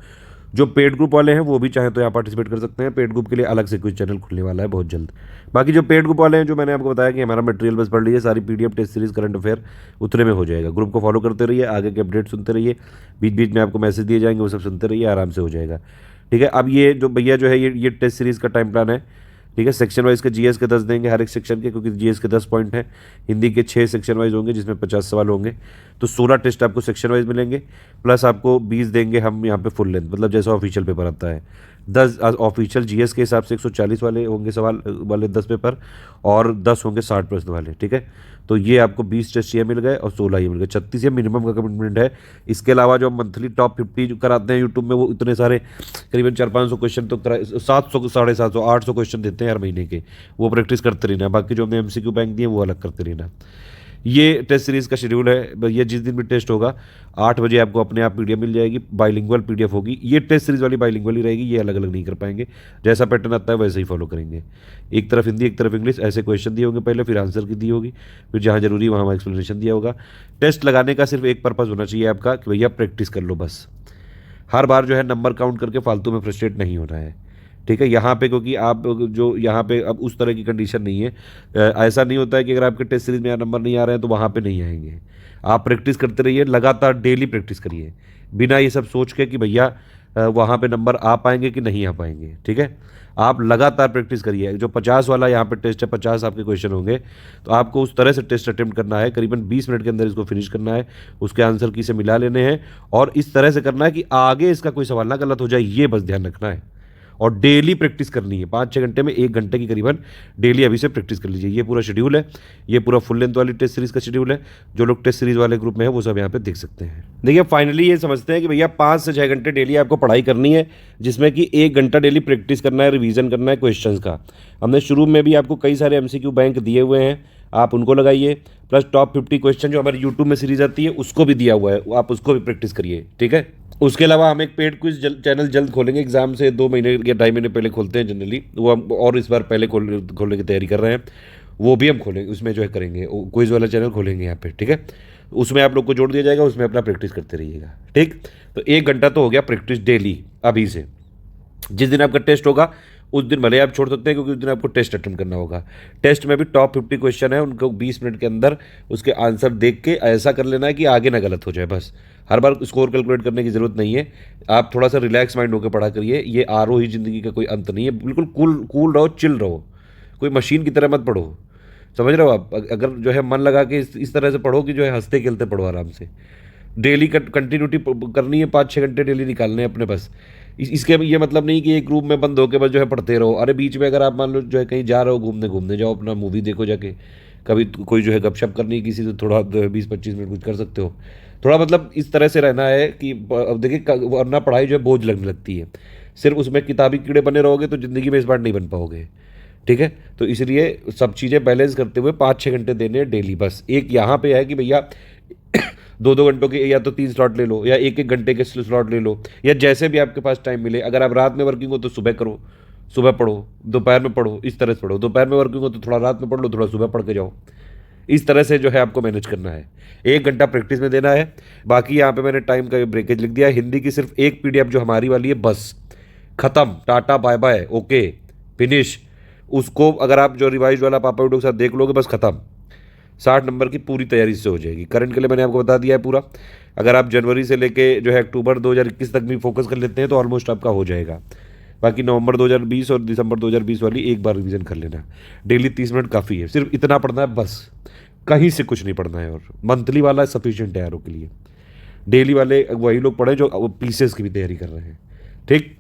[SPEAKER 2] जो पेड ग्रुप वाले हैं वो भी चाहे तो यहाँ पार्टिसिपेट कर सकते हैं। पेड ग्रुप के लिए अलग से क्विज चैनल खुलने वाला है बहुत जल्द। बाकी जो पेड ग्रुप वाले हैं, जो मैंने आपको बताया कि हमारा मटेरियल बस पढ़ लीजिए, सारी PDF, test series, current affair उतने में हो जाएगा। ग्रुप को फॉलो करते रहिए, आगे के अपडेट सुनते रहिए, बीच बीच में आपको मैसेज दिए जाएंगे, वो सब सुनते रहिए, आराम से हो जाएगा, ठीक है। अब ये जो भैया जो है ये टेस्ट सीरीज़ का टाइम प्लान है, ठीक है। सेक्शन वाइज के GS के 10 देंगे हर एक सेक्शन के, क्योंकि GS के 10 पॉइंट हैं। हिंदी के 6 सेक्शन वाइज होंगे जिसमें 50 सवाल होंगे, तो 16 टेस्ट आपको सेक्शन वाइज मिलेंगे, प्लस आपको 20 देंगे हम यहाँ पे फुल लेंथ, मतलब जैसा ऑफिशियल पेपर आता है। 10 ऑफिशियल GS के हिसाब से 140 वाले होंगे सवाल वाले 10 पेपर, और 10 होंगे 60 प्रश्न वाले, ठीक है। तो ये आपको 20 टेस्ट ये मिल गए और 16 ये मिल गए, 36 ये मिनिमम का कमिटमेंट है। इसके अलावा जो मंथली टॉप 50 जो कराते हैं यूट्यूब में, वो इतने सारे करीबन 400-500 क्वेश्चन तो 700, 750, 800 क्वेश्चन देते हैं हर महीने के, वो प्रैक्टिस करते रहना। बाकी जो हमने MCQ बैंक दिए वो अलग करते रहना। ये टेस्ट सीरीज़ का शेड्यूल है। ये जिस दिन भी टेस्ट होगा 8 बजे आपको अपने आप PDF मिल जाएगी, बाइलिंगुअल PDF होगी। ये टेस्ट सीरीज़ वाली बाइलिंगुअल ही रहेगी, ये अलग अलग नहीं कर पाएंगे, जैसा पैटर्न आता है वैसे ही फॉलो करेंगे। एक तरफ हिंदी, एक तरफ इंग्लिश, ऐसे क्वेश्चन दिए होंगे पहले, फिर आंसर की दी होगी, फिर जहाँ जरूरी वहाँ एक्सप्लेनेशन दिया होगा। टेस्ट लगाने का सिर्फ एक पर्पज़ होना चाहिए आपका कि भैया प्रैक्टिस कर लो बस। हर बार जो है नंबर काउंट करके फालतू में फ्रस्ट्रेट नहीं होना है, ठीक है। यहाँ पे क्योंकि आप जो यहाँ पे अब उस तरह की कंडीशन नहीं है, ऐसा नहीं होता है कि अगर आपके टेस्ट सीरीज में नंबर नहीं आ रहे हैं तो वहाँ पे नहीं आएंगे। आप प्रैक्टिस करते रहिए, लगातार डेली प्रैक्टिस करिए, बिना ये सब सोच के कि भैया वहाँ पे नंबर आ पाएंगे कि नहीं आ पाएंगे, ठीक है। आप लगातार प्रैक्टिस करिए। जो 50 वाला यहाँ पे टेस्ट है, 50 आपके क्वेश्चन होंगे, तो आपको उस तरह से टेस्ट अटेम्प्ट करना है, करीबन 20 मिनट के अंदर इसको फिनिश करना है, उसके आंसर की से मिला लेने हैं, और इस तरह से करना है कि आगे इसका कोई सवाल ना गलत हो जाए, ये बस ध्यान रखना है। और डेली प्रैक्टिस करनी है 5-6 घंटे में 1 घंटे की करीबन डेली अभी से प्रैक्टिस कर लीजिए। ये पूरा शेड्यूल है, ये पूरा फुल लेंथ वाली टेस्ट सीरीज़ का शेड्यूल है। जो लोग टेस्ट सीरीज़ वाले ग्रुप में है वो सब यहाँ पे देख सकते हैं। देखिए फाइनली ये समझते हैं कि भैया 5 से 6 घंटे डेली आपको पढ़ाई करनी है, जिसमें कि 1 घंटा डेली प्रैक्टिस करना है, रिवीजन करना है क्वेश्चंस का। हमने शुरू में भी आपको कई सारे MCQ बैंक दिए हुए हैं, आप उनको लगाइए, प्लस टॉप 50 क्वेश्चन जो हमारे यूट्यूब में सीरीज आती है उसको भी दिया हुआ है, आप उसको भी प्रैक्टिस करिए, ठीक है। उसके अलावा हम एक पेड क्विज चैनल जल्द खोलेंगे, एग्जाम से 2 महीने या 2.5 महीने पहले खोलते हैं जनरली, वो हम और इस बार पहले खोलने की तैयारी कर रहे हैं, वो भी हम खोलेंगे, उसमें जो है करेंगे क्विज वाला चैनल खोलेंगे यहाँ पे, ठीक है। उसमें आप लोग को जोड़ दिया जाएगा, उसमें अपना प्रैक्टिस करते रहिएगा, ठीक। तो 1 घंटा तो हो गया प्रैक्टिस डेली अभी से। जिस दिन आपका टेस्ट होगा उस दिन भले आप छोड़ सकते हैं, क्योंकि उस दिन आपको टेस्ट अटेंड करना होगा। टेस्ट में भी टॉप 50 क्वेश्चन है, उनको 20 मिनट के अंदर उसके आंसर देख के ऐसा कर लेना है कि आगे ना गलत हो जाए। बस हर बार स्कोर कैलकुलेट करने की ज़रूरत नहीं है, आप थोड़ा सा रिलैक्स माइंड होकर पढ़ा करिए। ये RO ही ज़िंदगी का कोई अंत नहीं है, बिल्कुल कूल रहो, चिल रहो, कोई मशीन की तरह मत पढ़ो, समझ रहे हो आप। अगर जो है मन लगा के इस तरह से पढ़ो कि जो है हंसते खेलते पढ़ो आराम से। डेली कंटिन्यूटी करनी है, 5-6 घंटे डेली निकालने हैं अपने बस। इसके ये मतलब नहीं कि एक रूम में बंद होकर बस जो है पढ़ते रहो। अरे बीच में अगर आप मान लो जो है कहीं जा रहे हो घूमने जाओ, अपना मूवी देखो जाके, कभी कोई जो है गपशप करनी है किसी से, थोड़ा 20-25 मिनट कुछ कर सकते हो। थोड़ा मतलब इस तरह से रहना है कि अब देखिए वरना पढ़ाई जो है बोझ लगने लगती है। सिर्फ उसमें किताबी कीड़े बने रहोगे तो ज़िंदगी में इस बार नहीं बन पाओगे, ठीक है। तो इसलिए सब चीज़ें बैलेंस करते हुए 5-6 घंटे देने हैं डेली। बस एक यहाँ पे है कि भैया 2-2 घंटों के या तो 3 स्लॉट ले लो, या 1-1 घंटे के स्लॉट ले लो, या जैसे भी आपके पास टाइम मिले। अगर आप रात में वर्किंग हो तो सुबह करो, सुबह पढ़ो, दोपहर में पढ़ो, इस तरह से पढ़ो। दोपहर में वर्किंग हो तो थोड़ा रात में पढ़ लो, थोड़ा सुबह पढ़ के जाओ। इस तरह से जो है आपको मैनेज करना है। 1 घंटा प्रैक्टिस में देना है। बाकी यहाँ पे मैंने टाइम का ब्रेकेज लिख दिया है। हिंदी की सिर्फ एक PDF जो हमारी वाली है, बस खत्म, tata bye bye, okay finish. उसको अगर आप जो रिवाइज वाला पापा वीडियो के साथ देख लोगे, बस खत्म, 60 नंबर की पूरी तैयारी से हो जाएगी। करंट के लिए मैंने आपको बता दिया है पूरा। अगर आप जनवरी से लेके जो है अक्टूबर 2021 तक भी फोकस कर लेते हैं तो ऑलमोस्ट आपका हो जाएगा। बाकी नवंबर 2020 और दिसंबर 2020 वाली एक बार रिवीजन कर लेना। डेली 30 मिनट काफ़ी है, सिर्फ इतना पढ़ना है बस, कहीं से कुछ नहीं पढ़ना है। और मंथली वाला सफिशिएंट है यारों के लिए। डेली वाले वही लोग पढ़े जो PCS की भी तैयारी कर रहे हैं, ठीक।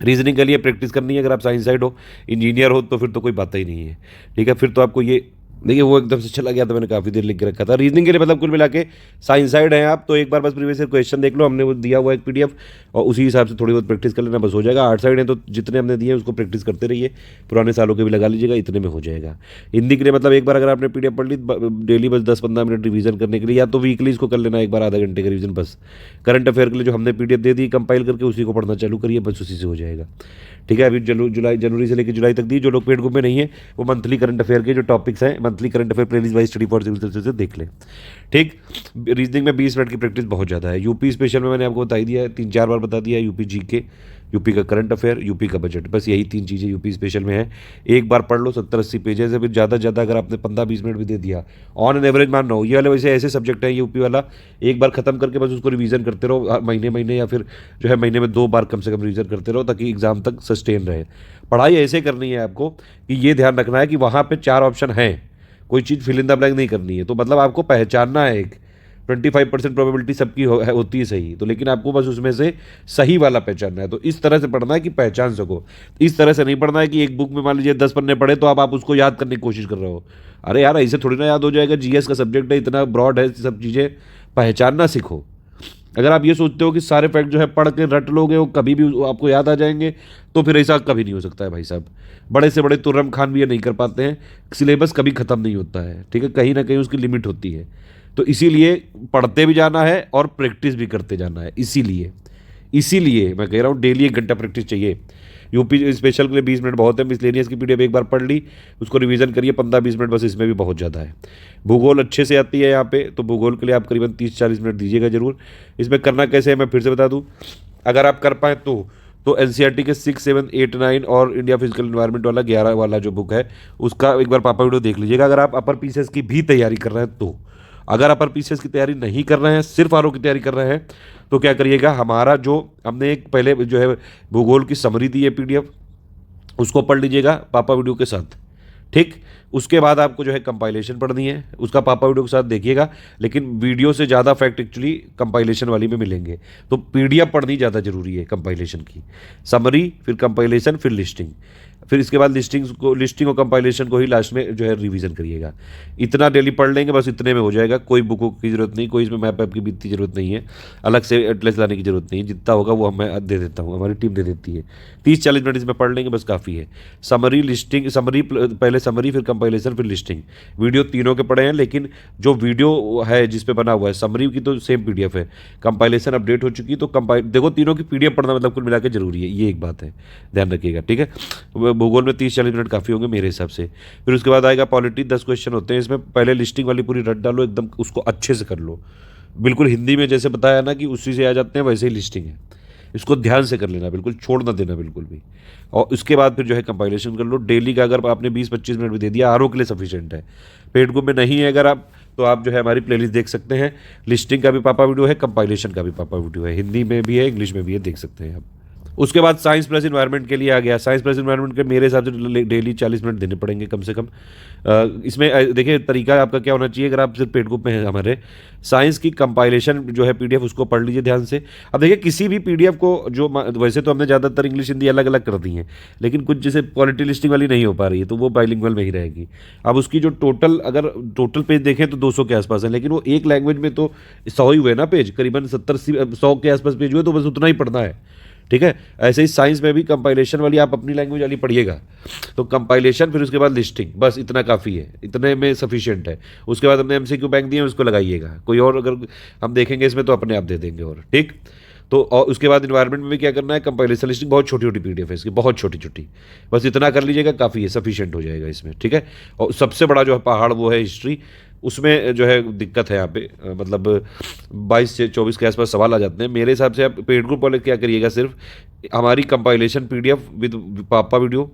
[SPEAKER 2] रीजनिंग के लिए प्रैक्टिस करनी है। अगर आप साइंस साइड हो, इंजीनियर हो, तो फिर तो कोई बात ही नहीं है, ठीक है। फिर तो आपको ये देखिए वो एकदम से चला गया, तो मैंने काफ़ी देर लिख के रखा था। रीजनिंग के लिए मतलब कुल मिला के साइंस साइड हैं आप, तो एक बार बस प्रीवियस ईयर क्वेश्चन देख लो, हमने वो दिया हुआ एक PDF, और उसी हिसाब से थोड़ी बहुत प्रैक्टिस कर लेना, बस हो जाएगा। आर्ट साइड है तो जितने हमने दिए उसको प्रैक्टिस करते रहिए, पुराने सालों के भी लगा लीजिएगा, इतने में हो जाएगा। हिंदी के लिए मतलब एक बार अगर आपने PDF पढ़ ली, डेली बस 10-15 मिनट रिवीजन करने के लिए, या तो वीकली इसको कर लेना एक बार, आधा घंटे का रिवीजन बस। करंट अफेयर के लिए जो हमने PDF दे दी कंपाइल करके, उसी को पढ़ना चालू करिए, बस उसी से हो जाएगा, ठीक है। अभी जनवरी से लेकर जुलाई तक दी। जो लोग पेड ग्रुप में नहीं है वो मंथली करंट अफेयर के जो टॉपिक्स हैं, monthly current affair playlist wise study for civil services से देख लें, ठीक। रीजनिंग में 20 मिनट की प्रैक्टिस बहुत ज़्यादा है। यूपी स्पेशल में मैंने आपको बता दिया है, 3-4 बार बता दिया है। यूपी GK, यूपी का करंट अफेयर, यूपी का बजट, बस यही 3 चीज़ें यूपी स्पेशल में है। एक बार पढ़ लो, 70-80 पेजेस है। फिर ज़्यादा से ज़्यादा अगर आपने 15-20 मिनट भी दे दिया, ऑन एन एवरेज मान रहा हूँ, ये वाले वैसे ऐसे सब्जेक्ट है यूपी वाला, एक बार खत्म करके बस उसको रिवीजन करते रहो महीने या फिर जो है महीने में 2 बार कम से कम रिवीजन करते रहो, ताकि एग्जाम तक सस्टेन रहे। पढ़ाई ऐसे करनी है आपको कि ये ध्यान रखना है कि वहाँ पे 4 ऑप्शन हैं, कोई चीज़ फिल इन द ब्लैंक नहीं करनी है। तो मतलब आपको पहचानना है, एक 25% प्रोबेबिलिटी सबकी होती है सही, तो लेकिन आपको बस उसमें से सही वाला पहचानना है। तो इस तरह से पढ़ना है कि पहचान सको। इस तरह से नहीं पढ़ना है कि एक बुक में मान लीजिए 10 पन्ने पढ़े तो आप उसको याद करने की कोशिश कर रहे हो। अरे यार ऐसे थोड़ी ना याद हो जाएगा, GS का सब्जेक्ट है, इतना ब्रॉड है, सब चीज़ें पहचानना सीखो। अगर आप ये सोचते हो कि सारे फैक्ट जो है पढ़ के रट लोगे वो कभी भी आपको याद आ जाएंगे, तो फिर ऐसा कभी नहीं हो सकता है भाई साहब। बड़े से बड़े तुर्रम खान भी ये नहीं कर पाते हैं। सिलेबस कभी ख़त्म नहीं होता है, ठीक है, कहीं ना कहीं उसकी लिमिट होती है। तो इसीलिए पढ़ते भी जाना है और प्रैक्टिस भी करते जाना है। इसीलिए मैं कह रहा हूँ डेली 1 घंटा प्रैक्टिस चाहिए। यूपी स्पेशल के लिए 20 मिनट बहुत है। मिसलेनियस की PDF एक बार पढ़ ली, उसको रिवीजन करिए 15-20 मिनट, बस इसमें भी बहुत ज़्यादा है। भूगोल अच्छे से आती है यहाँ पे, तो भूगोल के लिए आप करीबन 30-40 मिनट दीजिएगा जरूर। इसमें करना कैसे है मैं फिर से बता दूँ, अगर आप कर पाएँ तो NCERT के 6, 7, 8, 9 और इंडिया फिजिकल एनवायरनमेंट वाला 11 वाला जो बुक है उसका एक बार पापा वीडियो देख लीजिएगा। अगर आप अपर PCS की भी तैयारी कर रहे हैं तो, अगर अपर PCS की तैयारी नहीं कर रहे हैं, सिर्फ RO की तैयारी कर रहे हैं, तो क्या करिएगा, हमारा जो हमने एक पहले जो है भूगोल की समरी दी है PDF, उसको पढ़ लीजिएगा पापा वीडियो के साथ, ठीक। उसके बाद आपको जो है कंपाइलेशन पढ़नी है, उसका पापा वीडियो के साथ देखिएगा, लेकिन वीडियो से ज़्यादा फैक्ट एक्चुअली कंपाइलेशन वाली में मिलेंगे। तो पीडीएफ पढ़नी ज़्यादा जरूरी है कंपाइलेशन की। समरी, फिर कंपाइलेशन, फिर लिस्टिंग, फिर इसके बाद लिस्टिंग और कंपाइलेशन को ही लास्ट में जो है रिवीजन करिएगा। इतना डेली पढ़ लेंगे, बस इतने में हो जाएगा। कोई बुकों की जरूरत नहीं, कोई इसमें मैप ऐप की भी इतनी जरूरत नहीं है, अलग से एटलेस लाने की जरूरत नहीं है। जितना होगा वो मैं दे देता हूँ, हमारी टीम दे देती है। 30-40 मिनट इसमें पढ़ लेंगे, बस काफ़ी है। समरी, लिस्टिंग, समरी पहले समरी, फिर कंपाइलेशन, फिर लिस्टिंग। वीडियो तीनों के पढ़े हैं, लेकिन जो वीडियो है जिस पे बना हुआ है समरी की तो सेम पीडीएफ है, कंपाइलेशन अपडेट हो चुकी, तो देखो तीनों की पीडीएफ पढ़ना मतलब कुल मिला के जरूरी है, ये एक बात है, ध्यान रखिएगा, ठीक है। भूगोल में 30-40 मिनट काफ़ी होंगे मेरे हिसाब से। फिर उसके बाद आएगा पॉलिटी, 10 क्वेश्चन होते हैं इसमें। पहले लिस्टिंग वाली पूरी रट डालो, एकदम उसको अच्छे से कर लो, बिल्कुल हिंदी में जैसे बताया ना कि उसी से आ जाते हैं, वैसे ही लिस्टिंग है। इसको ध्यान से कर लेना, बिल्कुल छोड़ ना देना बिल्कुल भी। और उसके बाद फिर जो है कंपाइलेशन कर लो डेली का। अगर आपने 20-25 मिनट भी दे दिया आरओ के लिए सफिशिएंट है। पेड ग्रुप में नहीं है अगर आप, तो आप जो है हमारी प्लेलिस्ट देख सकते हैं। लिस्टिंग का भी पापा वीडियो है, कंपाइलेशन का भी पापा वीडियो है, हिंदी में भी है, इंग्लिश में भी है, देख सकते हैं आप। उसके बाद साइंस प्लस इन्वायरमेंट के लिए आ गया। साइंस प्लस इन्वायरमेंट के मेरे हिसाब से डेली 40 मिनट देने पड़ेंगे कम से कम। इसमें देखिए तरीका आपका क्या होना चाहिए, अगर आप सिर्फ पेड ग्रुप में हैं हमारे, साइंस की कंपाइलेशन जो है पीडीएफ उसको पढ़ लीजिए ध्यान से। अब देखिए किसी भी पीडीएफ को जो वैसे तो हमने ज़्यादातर इंग्लिश हिंदी अलग अलग कर दी हैं, लेकिन कुछ जैसे क्वालिटी लिस्टिंग वाली नहीं हो पा रही है, तो वो बाइलिंगुअल में ही रहेगी। अब उसकी जो टोटल पेज देखें तो 200 के आसपास है, लेकिन वो एक लैंग्वेज में तो 100 ही हुए ना पेज, करीबन 70-100 के आसपास पेज हुए, तो बस उतना ही पढ़ना है, ठीक है। ऐसे ही साइंस में भी कंपाइलेशन वाली आप अपनी लैंग्वेज वाली पढ़िएगा, तो कंपाइलेशन, फिर उसके बाद लिस्टिंग, बस इतना काफ़ी है, इतने में सफिशिएंट है। उसके बाद हमने एमसीक्यू बैंक दिए हैं, उसको लगाइएगा। कोई और अगर हम देखेंगे इसमें तो अपने आप दे देंगे और, ठीक। तो और उसके बाद इन्वायरमेंट में भी क्या करना है, कंपाइलेशन, लिस्टिंग, बहुत छोटी छोटी पीडीएफ है इसकी, बहुत छोटी छोटी, बस इतना कर लीजिएगा, काफ़ी है, सफिशिएंट हो जाएगा इसमें, ठीक है। और सबसे बड़ा जो है पहाड़ वो है हिस्ट्री। उसमें जो है दिक्कत है यहाँ पे, मतलब 22 से 24 के आसपास सवाल आ जाते हैं। मेरे हिसाब से आप पेड ग्रुप वाले क्या करिएगा, सिर्फ हमारी कंपाइलेशन पीडीएफ विद पापा वीडियो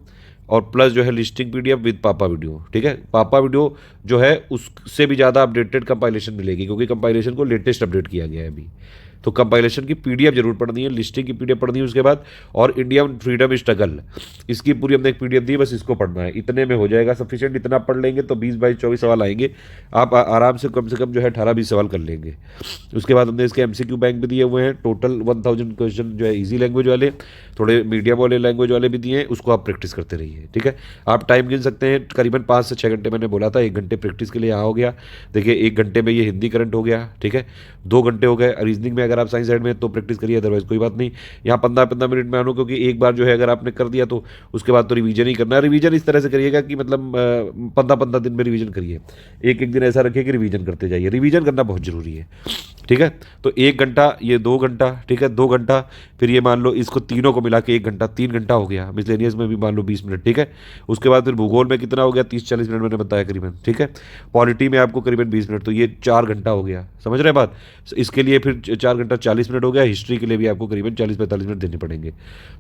[SPEAKER 2] और प्लस जो है लिस्टिंग पीडीएफ विद पापा वीडियो, ठीक है। पापा वीडियो जो है उससे भी ज़्यादा अपडेटेड कंपाइलेशन मिलेगी, क्योंकि कंपाइलेशन को लेटेस्ट अपडेट किया गया है अभी। तो कंपाइलेशन की पीडीएफ जरूर पढ़नी है, लिस्टिंग की पीडीएफ पढ़नी है उसके बाद, और इंडियन फ्रीडम स्ट्रगल इसकी पूरी हमने एक पीडीएफ दी है, बस इसको पढ़ना है, इतने में हो जाएगा सफिशिएंट। इतना पढ़ लेंगे तो 20-22-24 सवाल आएंगे, आप आराम से कम जो है 18-20 सवाल कर लेंगे। उसके बाद हमने इसके एमसीक्यू बैंक भी दिए हुए हैं, टोटल 1000 क्वेश्चन जो है ईजी लैंग्वेज वाले, थोड़े मीडियम वाले लैंग्वेज वाले भी दिए हैं, उसको आप प्रैक्टिस करते रहिए, ठीक है। आप टाइम गिन सकते हैं, करीबन 5 से 6 घंटे मैंने बोला था, 1 घंटे प्रैक्टिस के लिए यहाँ हो गया। देखिए 1 घंटे में ये हिंदी करंट हो गया, ठीक है। 2 घंटे हो गए रीजनिंग में, अगर आप साइंस साइड में तो प्रैक्टिस करिए, अदरवाइज कोई बात नहीं। यहाँ 15-15 मिनट में आनो, क्योंकि एक बार जो है अगर आपने कर दिया तो उसके बाद तो रिवीजन ही करना है। रिवीजन इस तरह से करिएगा कि मतलब 15-15 दिन में रिवीजन करिए, एक दिन ऐसा रखिए कि रिवीजन करते जाइए, रिवीजन करना बहुत जरूरी है, ठीक है। तो 1 घंटा, ये 2 घंटा, ठीक है, 2 घंटा, फिर ये मान लो इसको तीनों को मिला के 1 घंटा, 3 घंटा हो गया। मिसलेनियस में भी मान लो 20 मिनट, ठीक है। उसके बाद फिर भूगोल में कितना हो गया, 30-40 मिनट मैंने बताया करीबन, ठीक है। पॉलिटी में आपको करीबन 20 मिनट, तो ये 4 घंटा हो गया, समझ रहे बात। इसके लिए फिर 4 घंटा 40 मिनट हो गया। हिस्ट्री के लिए भी आपको करीबन 40-45 मिनट देने पड़ेंगे,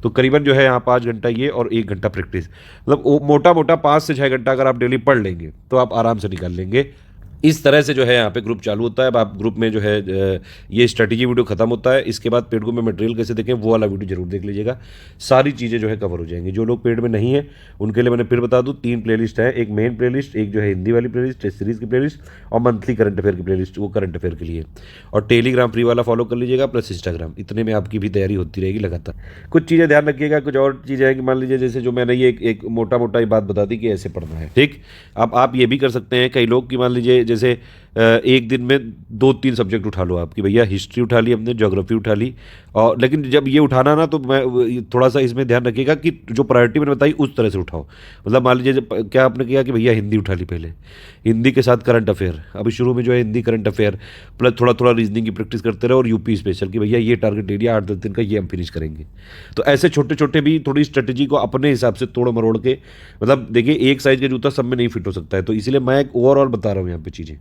[SPEAKER 2] तो करीबन जो है यहाँ 5 घंटा ये और 1 घंटा प्रैक्टिस, मतलब मोटा मोटा 5 से 6 घंटा अगर आप डेली पढ़ लेंगे तो आप आराम से निकाल लेंगे। इस तरह से जो है यहाँ पे ग्रुप चालू होता है। अब आप ग्रुप में जो है ये स्ट्रेटेजी वीडियो खत्म होता है, इसके बाद पेड ग्रुप में मटेरियल कैसे देखें वो वाला वीडियो जरूर देख लीजिएगा, सारी चीज़ें जो है कवर हो जाएंगी। जो लोग पेड में नहीं है उनके लिए मैंने फिर बता दूँ 3 प्लेलिस्ट है, एक मेन प्लेलिस्ट, एक जो है हिंदी वाली प्लेलिस्ट, टेस्ट सीरीज की प्लेलिस्ट, और मंथली करंट अफेयर की प्लेलिस्ट, वो करंट अफेयर के लिए। और टेलीग्राम फ्री वाला फॉलो कर लीजिएगा, प्लस इंस्टाग्राम, इतने में आपकी भी तैयारी होती रहेगी लगातार। कुछ चीज़ें ध्यान रखिएगा, कुछ और चीज़ें हैं कि मान लीजिए जैसे जो मैंने ये एक मोटा मोटा बात बता दी कि ऐसे पढ़ना है, ठीक। अब आप ये भी कर सकते हैं, कई लोग की मान लीजिए जैसे एक दिन में 2-3 सब्जेक्ट उठा लो आपकी, भैया हिस्ट्री उठा ली हमने, ज्योग्राफी उठा ली, और लेकिन जब ये उठाना ना तो मैं थोड़ा सा इसमें ध्यान रखिएगा कि जो प्रायोरिटी मैंने बताई उस तरह से उठाओ। मतलब मान लीजिए क्या आपने किया कि भैया हिंदी उठा ली पहले, हिंदी के साथ करंट अफेयर, अभी शुरू में जो है हिंदी करंट अफेयर प्लस थोड़ा थोड़ा रीजनिंग की प्रैक्टिस करते रहे, और यूपी स्पेशल की भैया ये टारगेट एरिया 8-10 दिन का ये हम फिनिश करेंगे। तो ऐसे छोटे छोटे भी थोड़ी स्ट्रेटेजी को अपने हिसाब से तोड़ मरोड़ के, मतलब देखिए एक साइज का जूता सब में नहीं फिट हो सकता है, तो इसलिए मैं एक ओवरऑल बता रहा हूँ यहाँ पे चीज़ें।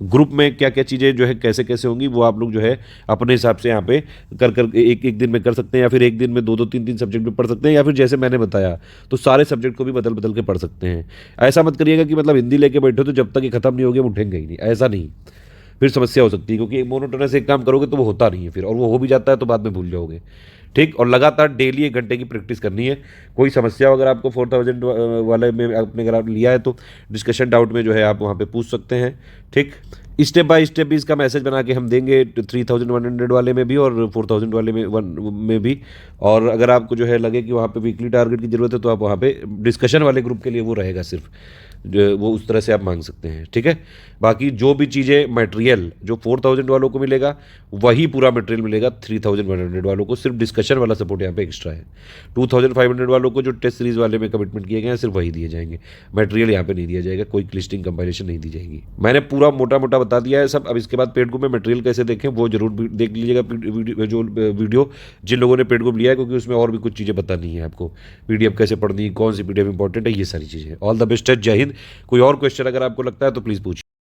[SPEAKER 2] ग्रुप में क्या क्या चीज़ें जो है कैसे कैसे होंगी वो आप लोग जो है अपने हिसाब से यहाँ पे कर एक दिन में कर सकते हैं, या फिर एक दिन में 2-3 सब्जेक्ट में पढ़ सकते हैं, या फिर जैसे मैंने बताया तो सारे सब्जेक्ट को भी बदल बदल के पढ़ सकते हैं। ऐसा मत करिएगा कि मतलब हिंदी लेके बैठो तो जब तक ये खत्म नहीं होगी हम उठेंगे ही नहीं, ऐसा नहीं। फिर समस्या हो सकती है, क्योंकि मोनोटोनस एक काम करोगे तो वो होता नहीं है फिर, और वो हो भी जाता है तो बाद में भूल जाओगे। ठीक, और लगातार डेली 1 घंटे की प्रैक्टिस करनी है। कोई समस्या अगर आपको 4000 वाले में आपने अगर आप लिया है तो डिस्कशन डाउट में जो है आप वहाँ पे पूछ सकते हैं। ठीक, स्टेप बाय स्टेप भी इसका मैसेज बना के हम देंगे 3100 वाले में भी और 4000 वाले में भी। और अगर आपको जो है लगे कि वहाँ पे वीकली टारगेट की ज़रूरत है तो आप वहाँ पे डिस्कशन वाले ग्रुप के लिए वो रहेगा सिर्फ, जो वो उस तरह से आप मांग सकते हैं। ठीक है, बाकी जो भी चीज़ें मटेरियल जो 4000 वालों को मिलेगा वही पूरा मटेरियल मिलेगा 3100 वालों को, सिर्फ डिस्कशन वाला सपोर्ट यहाँ पे एक्स्ट्रा है। 2500 वालों को जो टेस्ट सीरीज वाले में कमिटमेंट किए गए हैं सिर्फ वही दिए जाएंगे, मटेरियल यहाँ पे नहीं दिया जाएगा, कोई लिस्टिंग कंपाइलेशन नहीं दी जाएगी। मैंने पूरा मोटा मोटा बता दिया है सब। अब इसके बाद पेड ग्रुप में मटेरियल कैसे देखें वो जरूर देख लीजिएगा वीडियो जिन लोगों ने पेड ग्रुप लिया है, क्योंकि उसमें और भी कुछ चीज़ें बतानी है आपको, पीडीएफ कैसे पढ़नी, कौन सी पीडीएफ इंपॉर्टेंट है, ये सारी चीज़ें। ऑल द बेस्ट है, जय हिंद। कोई और क्वेश्चन अगर आपको लगता है तो प्लीज़ पूछिए।